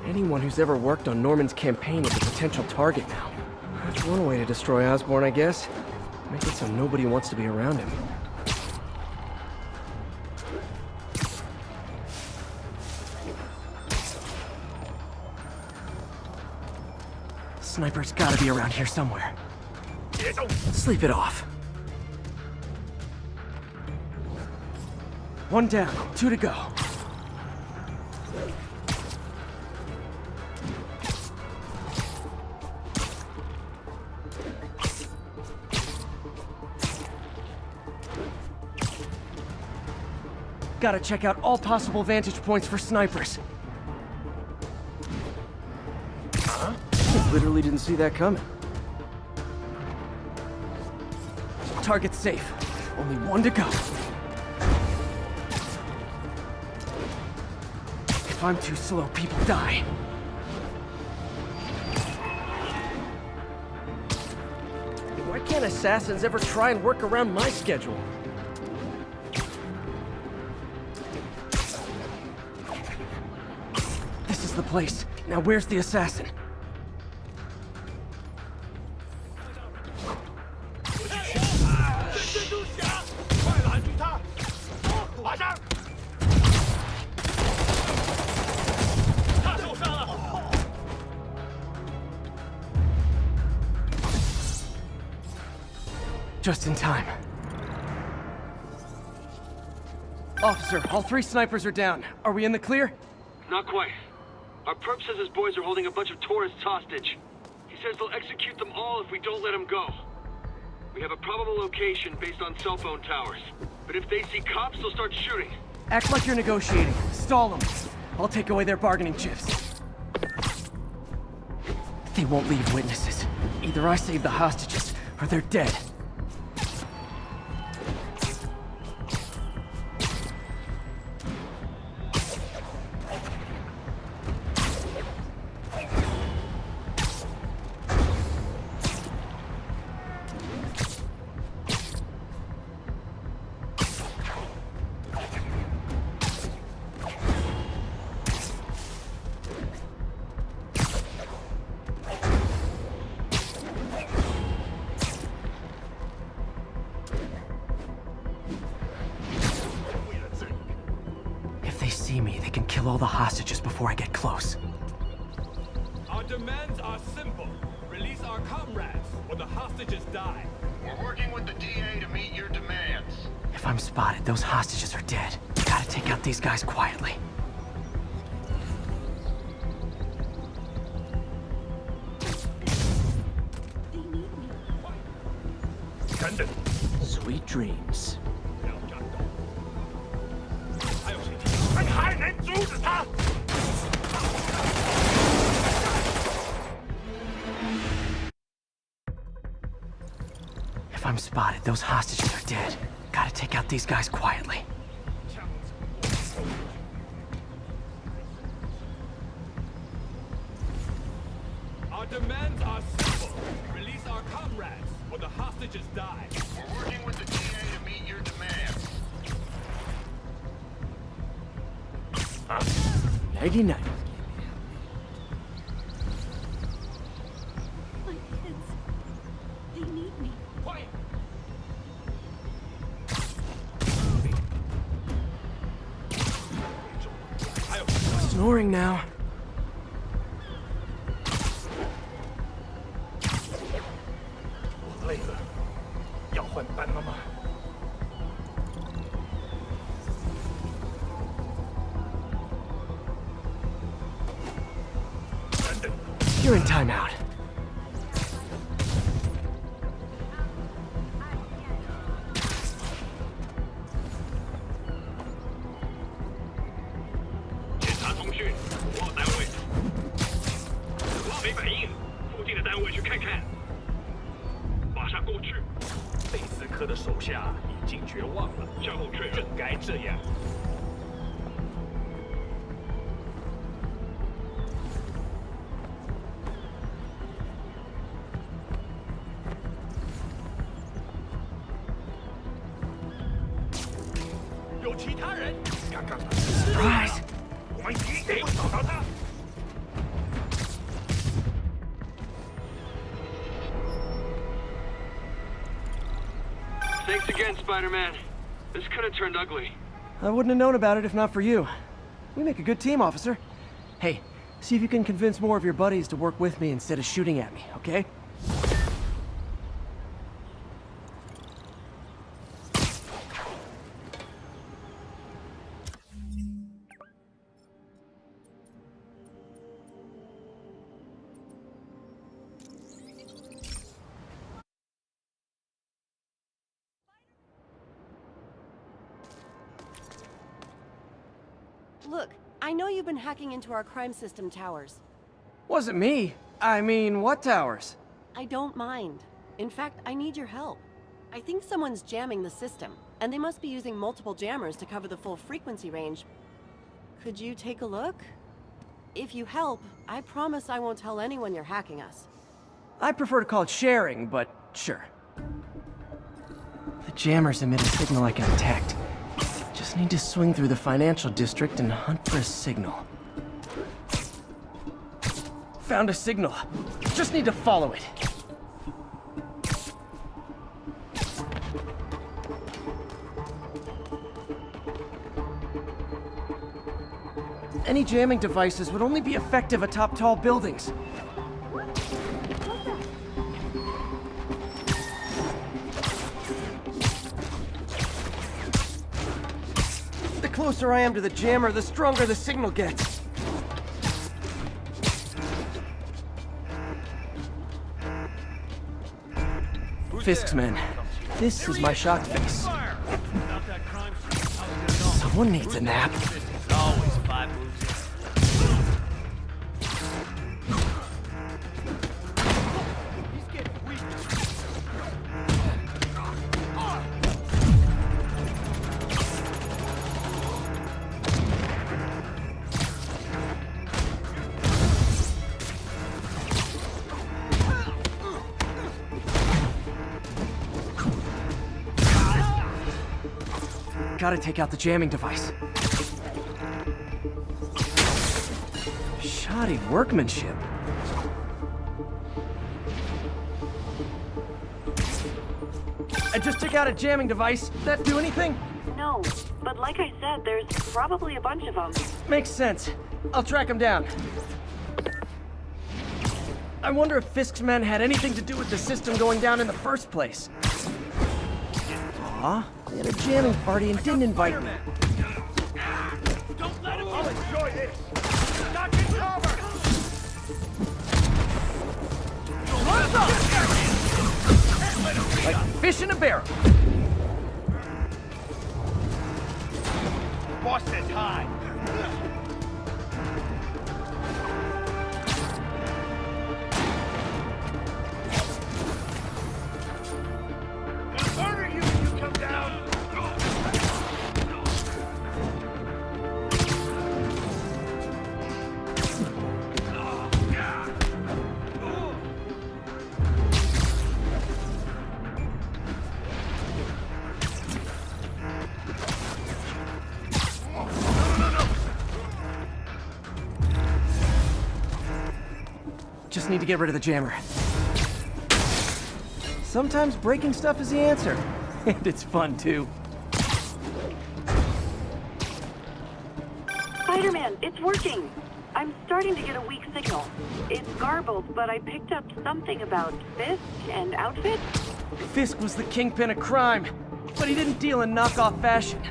Speaker 1: Anyone who's ever worked on Norman's campaign is a potential target now. That's one way to destroy Osborn, I guess. Make it so nobody wants to be around him. Sniper's gotta be around here somewhere. Sleep it off. One down, 2 to go. Gotta check out all possible vantage points for snipers. Huh? Literally didn't see that coming. target's safe. Only one to go. If I'm too slow, people die. Why can't assassins ever try and work around my schedule? This is the place. Now where's the assassin? Just in time. Officer, all 3 snipers are down. Are we in the clear?
Speaker 8: Not quite. Our perp says his boys are holding a bunch of tourists hostage. He says they'll execute them all if we don't let them go. We have a probable location based on cell phone towers. But if they see cops, they'll start shooting.
Speaker 1: Act like you're negotiating. Stall them. I'll take away their bargaining chips. They won't leave witnesses. Either I save the hostages, or they're dead. All the hostages before I get close.
Speaker 9: Our demands are simple. Release our comrades, or the hostages die.
Speaker 5: We're working with the DA to meet your demands.
Speaker 1: If I'm spotted, those hostages are dead. Gotta take out these guys quietly. Sweet dreams. If I'm spotted, those hostages are dead. Gotta take out these guys quietly.
Speaker 9: Our demands are simple. Release our comrades, or the hostages die.
Speaker 5: We're working with the DA to meet your demands.
Speaker 1: 99.
Speaker 12: My kids. They need me.
Speaker 9: Quiet.
Speaker 1: Snoring now. You're in timeout. Surprise!
Speaker 8: Thanks again, Spider-Man. This could have turned ugly.
Speaker 1: I wouldn't have known about it if not for you. We make a good team, officer. Hey, see if you can convince more of your buddies to work with me instead of shooting at me, okay?
Speaker 16: Look, I know you've been hacking into our crime system towers.
Speaker 1: Wasn't me. I mean, what towers?
Speaker 16: I don't mind. In fact, I need your help.
Speaker 10: I think someone's jamming the system, and they must be using multiple jammers to cover the full frequency range. Could you take a look? If you help, I promise I won't tell anyone you're hacking us.
Speaker 1: I prefer to call it sharing, but sure. The jammers emit a signal I can detect. Just need to swing through the financial district and hunt for a signal. Found a signal. Just need to follow it. Any jamming devices would only be effective atop tall buildings. The closer I am to the jammer, the stronger the signal gets. Fisk's men. This is my shock face. Someone needs a nap. Gotta take out the jamming device. Shoddy workmanship. I just took out a jamming device. That do anything?
Speaker 11: No, but like I said, there's probably a bunch of them.
Speaker 1: Makes sense. I'll track them down. I wonder if Fisk's men had anything to do with the system going down in the first place. Aw, they had a jamming party and didn't invite me.
Speaker 5: Don't let him. I'll enjoy this. Not in cover.
Speaker 1: What's up? Like fish in a barrel.
Speaker 5: Boss says hi. Murder you when you come down.
Speaker 1: Just need to get rid of the jammer. Sometimes breaking stuff is the answer. And it's fun, too.
Speaker 11: Spider-Man, it's working. I'm starting to get a weak signal. It's garbled, but I picked up something about Fisk and outfit.
Speaker 1: Fisk was the kingpin of crime, but he didn't deal in knockoff fashion.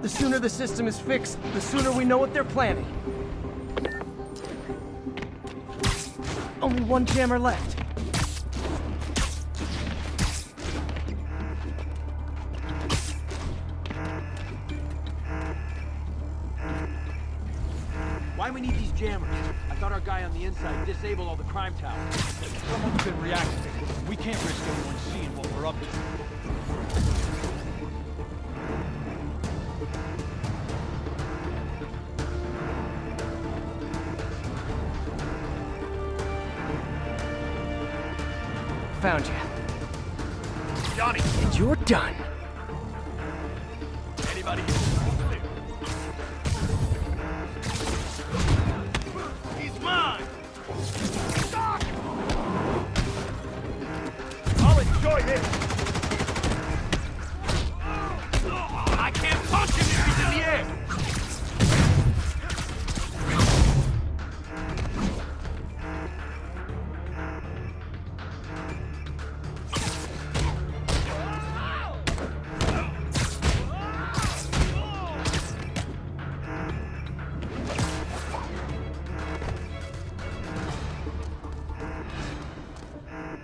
Speaker 1: The sooner the system is fixed, the sooner we know what they're planning. Only one jammer left.
Speaker 3: Why we need these jammers? I thought our guy on the inside disabled all the crime towers. Someone's been reacting. We can't risk anyone seeing what we're up to.
Speaker 1: Found you.
Speaker 5: Johnny!
Speaker 1: And you're done.
Speaker 5: Anybody? He's mine! Stop! I'll enjoy this! I can't punch him if he's in the air!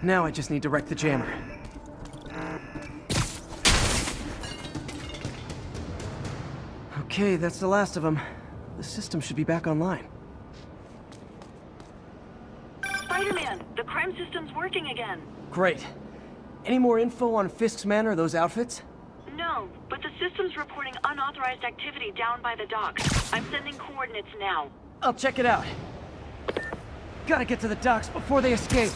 Speaker 1: Now I just need to wreck the jammer. Okay, that's the last of them. The system should be back online.
Speaker 11: Spider-Man, the crime system's working again.
Speaker 1: Great. Any more info on Fisk's men or those outfits?
Speaker 11: No, but the system's reporting unauthorized activity down by the docks. I'm sending coordinates now.
Speaker 1: I'll check it out. Gotta get to the docks before they escape.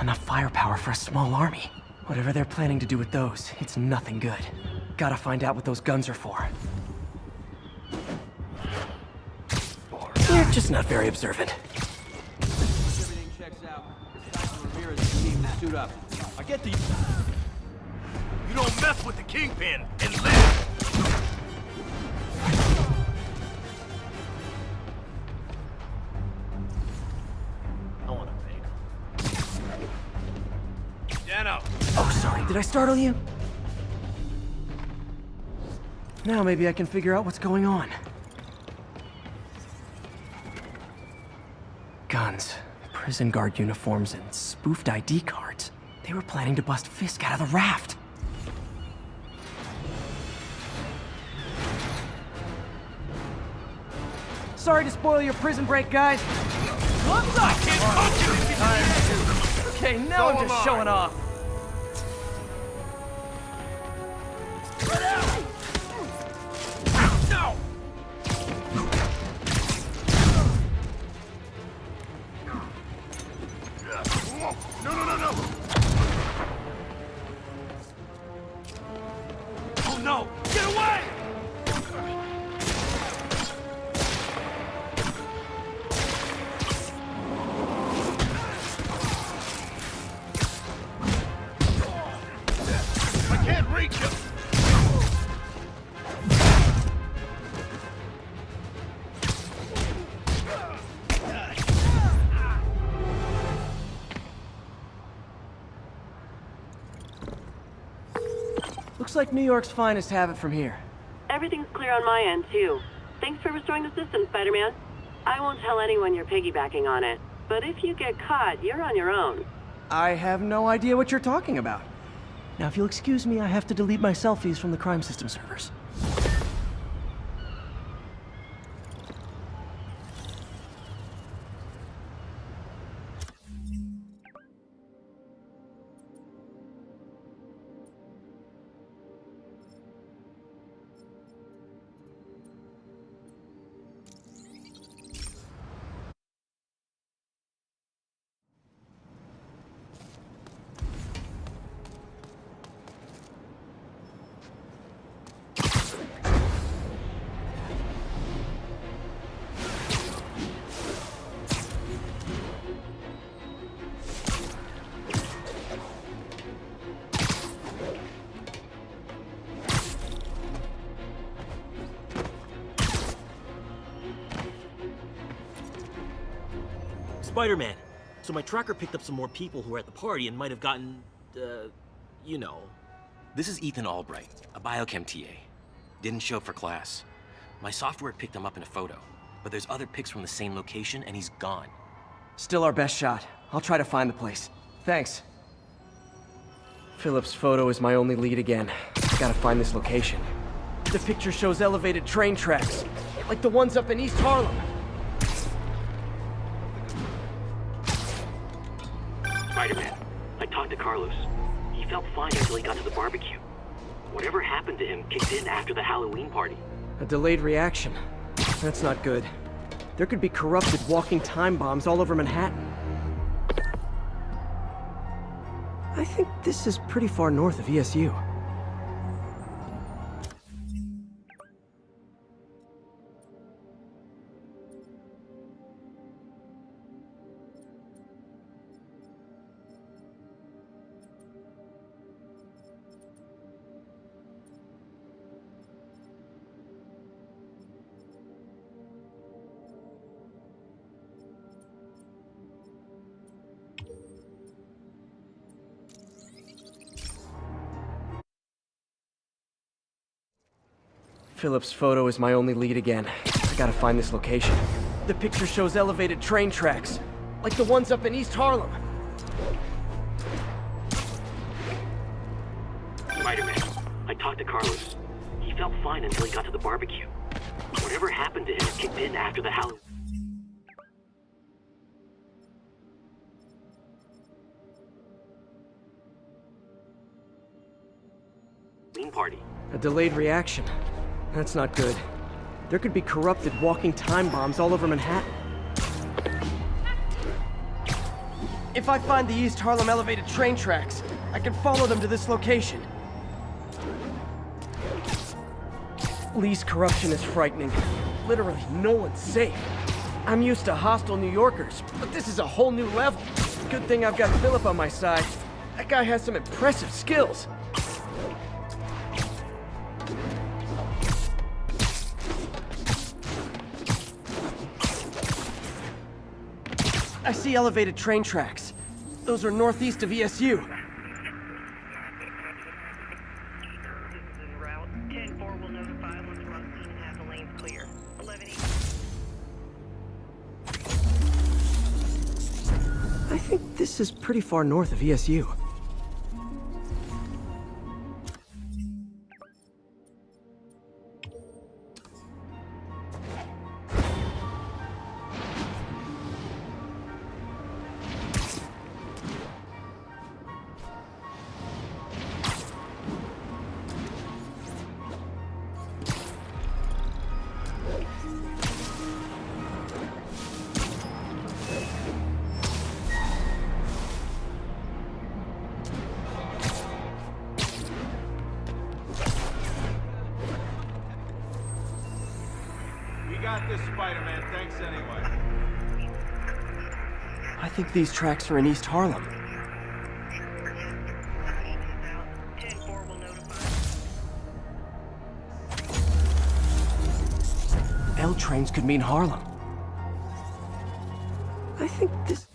Speaker 1: Enough firepower for a small army. Whatever they're planning to do with those, it's nothing good. Gotta find out what those guns are for. They're just not very observant.
Speaker 3: Everything checks out. It's time for Ramirez's team to suit up. I get the...
Speaker 13: You don't mess with the Kingpin and live!
Speaker 1: Oh, sorry, did I startle you? Now maybe I can figure out what's going on. Guns, prison guard uniforms, and spoofed ID cards. They were planning to bust Fisk out of the raft. Sorry to spoil your prison break, guys. What's up? Okay, now I'm just showing off.
Speaker 13: Oh no! Get away! I can't reach him!
Speaker 1: Looks like New York's finest have it from here.
Speaker 11: Everything's clear on my end, too. Thanks for restoring the system, Spider-Man. I won't tell anyone you're piggybacking on it, but if you get caught, you're on your own.
Speaker 1: I have no idea what you're talking about. Now, if you'll excuse me, I have to delete my selfies from the crime system servers.
Speaker 14: Spider-Man. So my tracker picked up some more people who were at the party and might have gotten, you know.
Speaker 18: This is Ethan Albright, a biochem TA. Didn't show up for class. My software picked him up in a photo, but there's other pics from the same location and he's gone.
Speaker 1: Still our best shot. I'll try to find the place. Thanks. Philip's photo is my only lead again. Gotta find this location. The picture shows elevated train tracks, like the ones up in East Harlem.
Speaker 8: Spider-Man, I talked to Carlos. He felt fine until he got to the barbecue. Whatever happened to him kicked in after the Halloween party.
Speaker 1: A delayed reaction. That's not good. There could be corrupted walking time bombs all over Manhattan. I think this is pretty far north of ESU. Philip's photo is my only lead again. I gotta find this location. The picture shows elevated train tracks, like the ones up in East Harlem.
Speaker 8: Spider-Man, I talked to Carlos. He felt fine until he got to the barbecue. Whatever happened to him kicked in after the Halloween party.
Speaker 1: A delayed reaction. That's not good. There could be corrupted walking time bombs all over Manhattan. If I find the East Harlem elevated train tracks, I can follow them to this location. Lee's corruption is frightening. Literally, no one's safe. I'm used to hostile New Yorkers, but this is a whole new level. Good thing I've got Philip on my side. That guy has some impressive skills. I see elevated train tracks. Those are northeast of ESU. I think this is pretty far north of ESU.
Speaker 5: Got this, Spider-Man. Thanks anyway.
Speaker 1: I think these tracks are in East Harlem. L trains could mean Harlem. I think this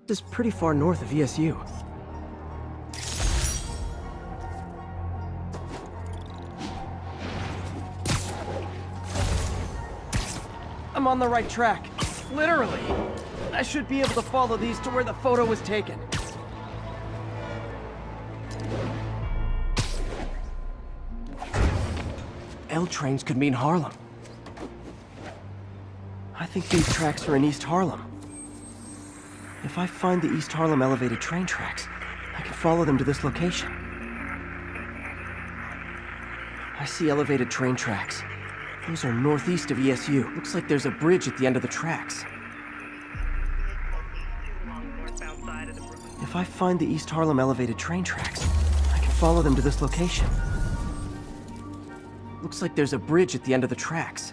Speaker 1: is pretty far north of ESU. I'm on the right track. Literally. I should be able to follow these to where the photo was taken. L trains could mean Harlem. I think these tracks are in East Harlem. If I find the East Harlem elevated train tracks, I can follow them to this location. I see elevated train tracks. Those are northeast of ESU. Looks like there's a bridge at the end of the tracks. If I find the East Harlem elevated train tracks, I can follow them to this location. Looks like there's a bridge at the end of the tracks.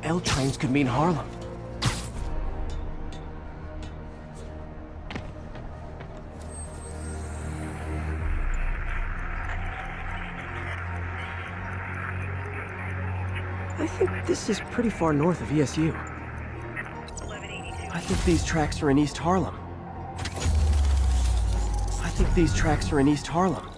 Speaker 1: L trains could mean Harlem. I think this is pretty far north of ESU. I think these tracks are in East Harlem. I think these tracks are in East Harlem.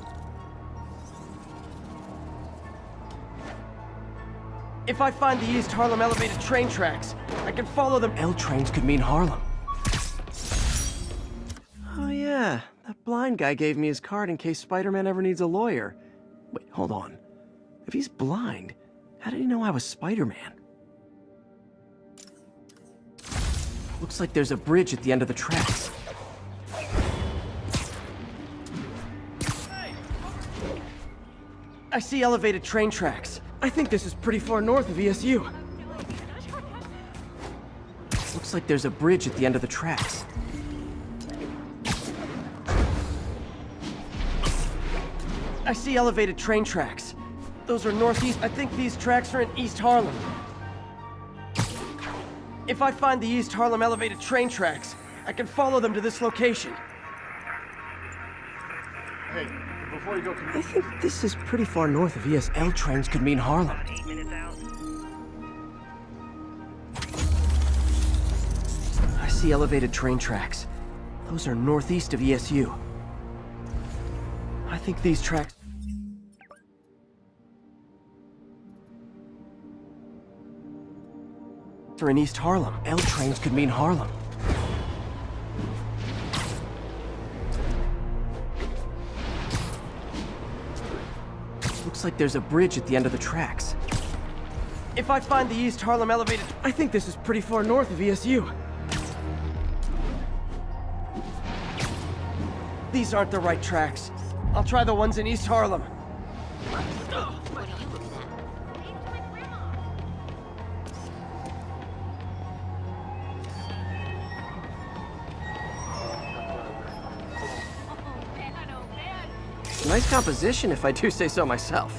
Speaker 1: If I find the East Harlem elevated train tracks, I can follow them. L trains could mean Harlem. Oh yeah, that blind guy gave me his card in case Spider-Man ever needs a lawyer. Wait, hold on. If he's blind, how did he know I was Spider-Man? Looks like there's a bridge at the end of the tracks. I see elevated train tracks. I think this is pretty far north of ESU. Looks like there's a bridge at the end of the tracks. I see elevated train tracks. Those are northeast. I think these tracks are in East Harlem. If I find the East Harlem elevated train tracks, I can follow them to this location.
Speaker 17: Hey, before you go,
Speaker 1: I think this is pretty far north of ESL trains could mean Harlem. I see elevated train tracks. Those are northeast of ESU. I think these tracks... are in East Harlem. L trains could mean Harlem. Looks like there's a bridge at the end of the tracks. If I find the East Harlem elevated... I think this is pretty far north of ESU. These aren't the right tracks. I'll try the ones in East Harlem. Nice composition, if I do say so myself.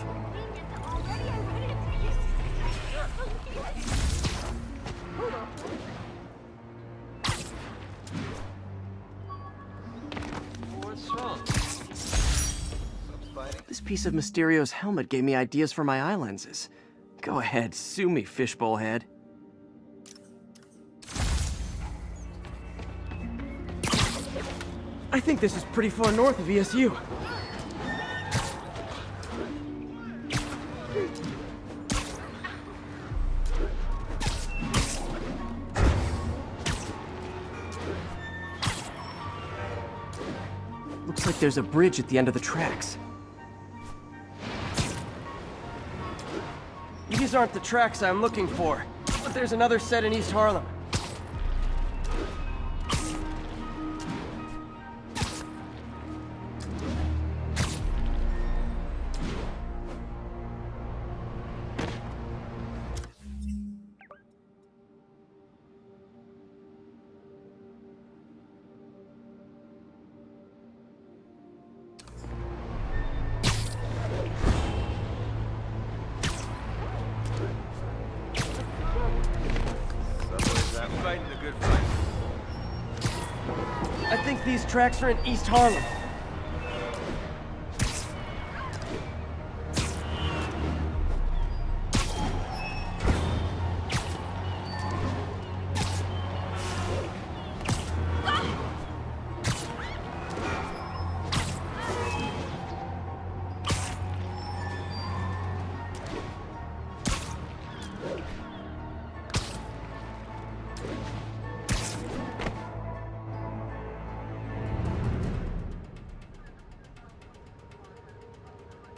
Speaker 3: What's wrong?
Speaker 1: This piece of Mysterio's helmet gave me ideas for my eye lenses. Go ahead, sue me, fishbowl head. I think this is pretty far north of ESU. Looks like there's a bridge at the end of the tracks. These aren't the tracks I'm looking for, but there's another set in East Harlem.
Speaker 3: Fighting the good fight.
Speaker 1: I think these tracks are in East Harlem.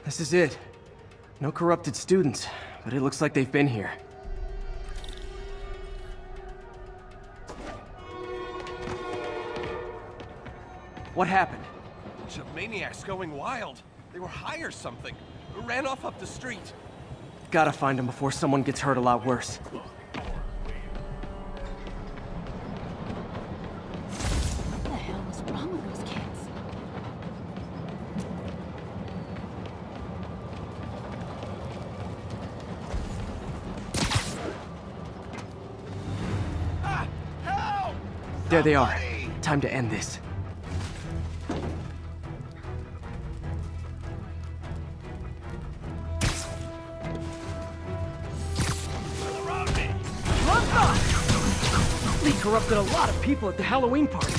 Speaker 1: This is it. No corrupted students, but it looks like they've been here. What happened?
Speaker 20: Bunch of maniacs going wild. They were high or something. Ran off up the street.
Speaker 1: Gotta find them before someone gets hurt a lot worse.
Speaker 12: What the hell was wrong with those kids?
Speaker 1: There they are. Time to end this. Lee corrupted a lot of people at the Halloween party.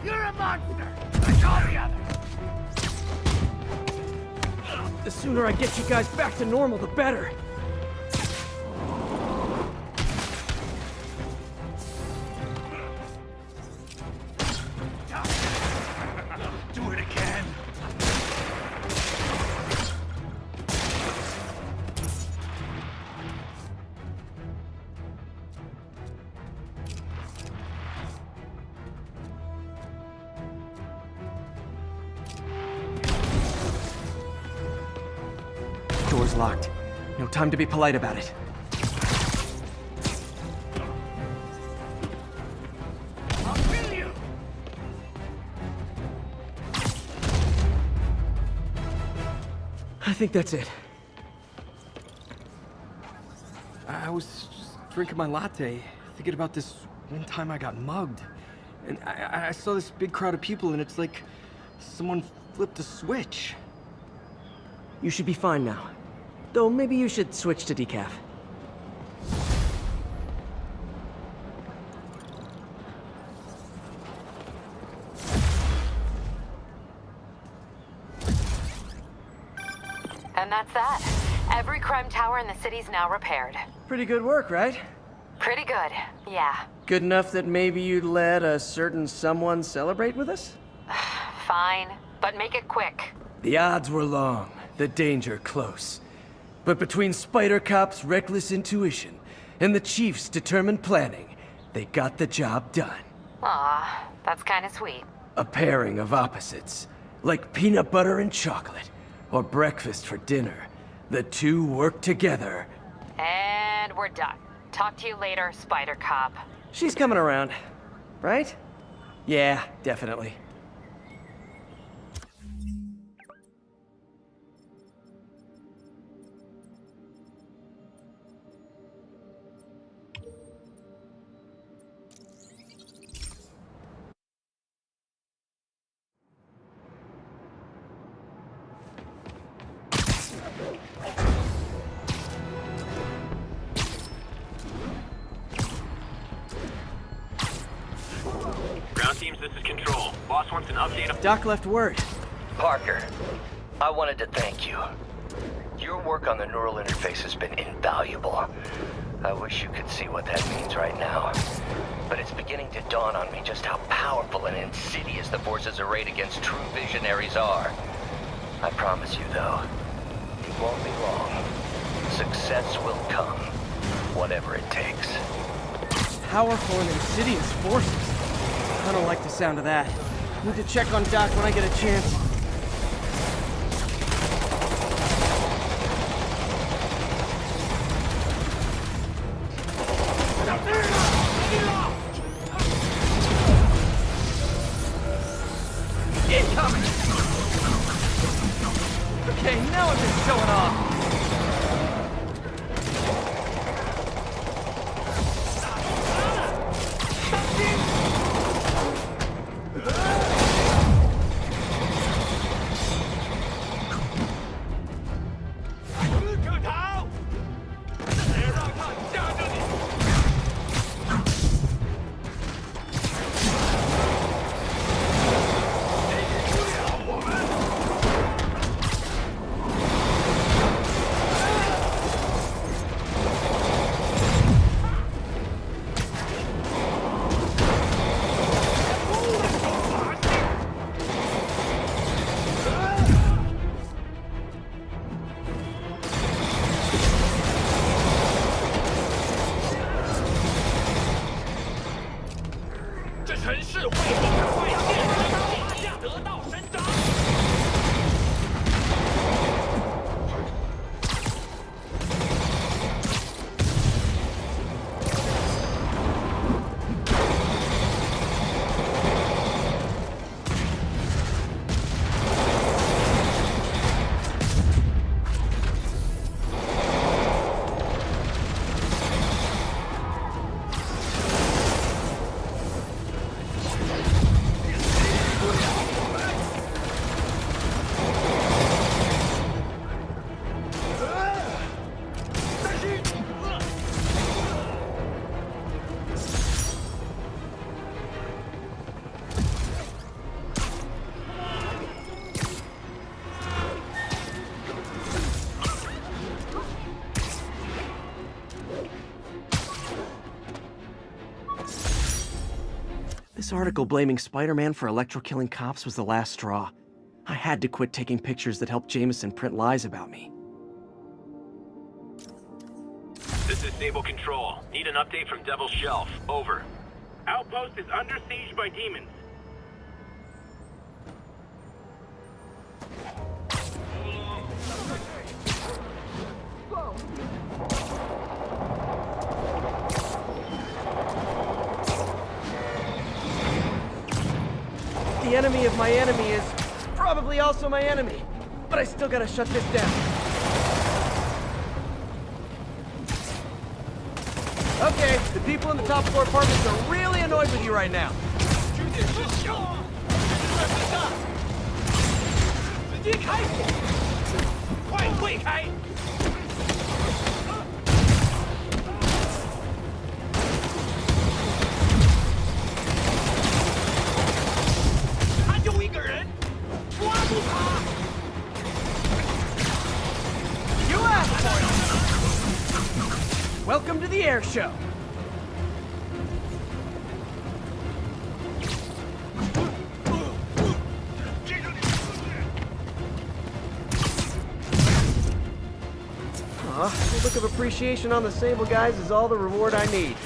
Speaker 13: You're a monster, like all the others.
Speaker 1: The sooner I get you guys back to normal, the better.
Speaker 13: Do it again.
Speaker 1: door's locked. No time to be polite about it. I think that's it.
Speaker 3: I was just drinking my latte, thinking about this one time I got mugged. And I saw this big crowd of people, and it's like someone flipped a switch.
Speaker 1: You should be fine now. Though maybe you should switch to decaf.
Speaker 19: And that's that. Every crime tower in the city's now repaired.
Speaker 1: Pretty good work, right?
Speaker 19: Pretty good, yeah.
Speaker 1: Good enough that maybe you'd let a certain someone celebrate with us?
Speaker 19: Fine, but make it quick.
Speaker 1: The odds were long, the danger close. But between Spider Cop's reckless intuition and the Chief's determined planning, they got the job done.
Speaker 19: Aw, that's kinda sweet.
Speaker 1: A pairing of opposites, like peanut butter and chocolate, or breakfast for dinner. The two work together.
Speaker 19: And we're done. Talk to you later, Spider Cop.
Speaker 1: She's coming around, right? Yeah, definitely.
Speaker 8: Ground teams, this is Control. Boss wants an update of...
Speaker 1: Doc left word.
Speaker 7: Parker, I wanted to thank you. Your work on the neural interface has been invaluable. I wish you could see what that means right now. But it's beginning to dawn on me just how powerful and insidious the forces arrayed against true visionaries are. I promise you, though, it won't be long. Success will come, whatever it takes.
Speaker 1: Powerful and insidious forces. I don't like the sound of that. Need to check on Doc when I get a chance.
Speaker 3: Incoming! Okay, now I'm just showing off.
Speaker 1: This article blaming Spider-Man for electro-killing cops was the last straw. I had to quit taking pictures that helped Jameson print lies about me.
Speaker 8: This is Stable Control. Need an update from Devil's Shelf. Over. Outpost is under siege by demons.
Speaker 3: the enemy of my enemy is probably also my enemy. But I still gotta shut this down. Okay, the people in the top floor apartments are really annoyed with you right now. You asked for it! Welcome to the air show. A look of appreciation on the Sable guys is all the reward I need.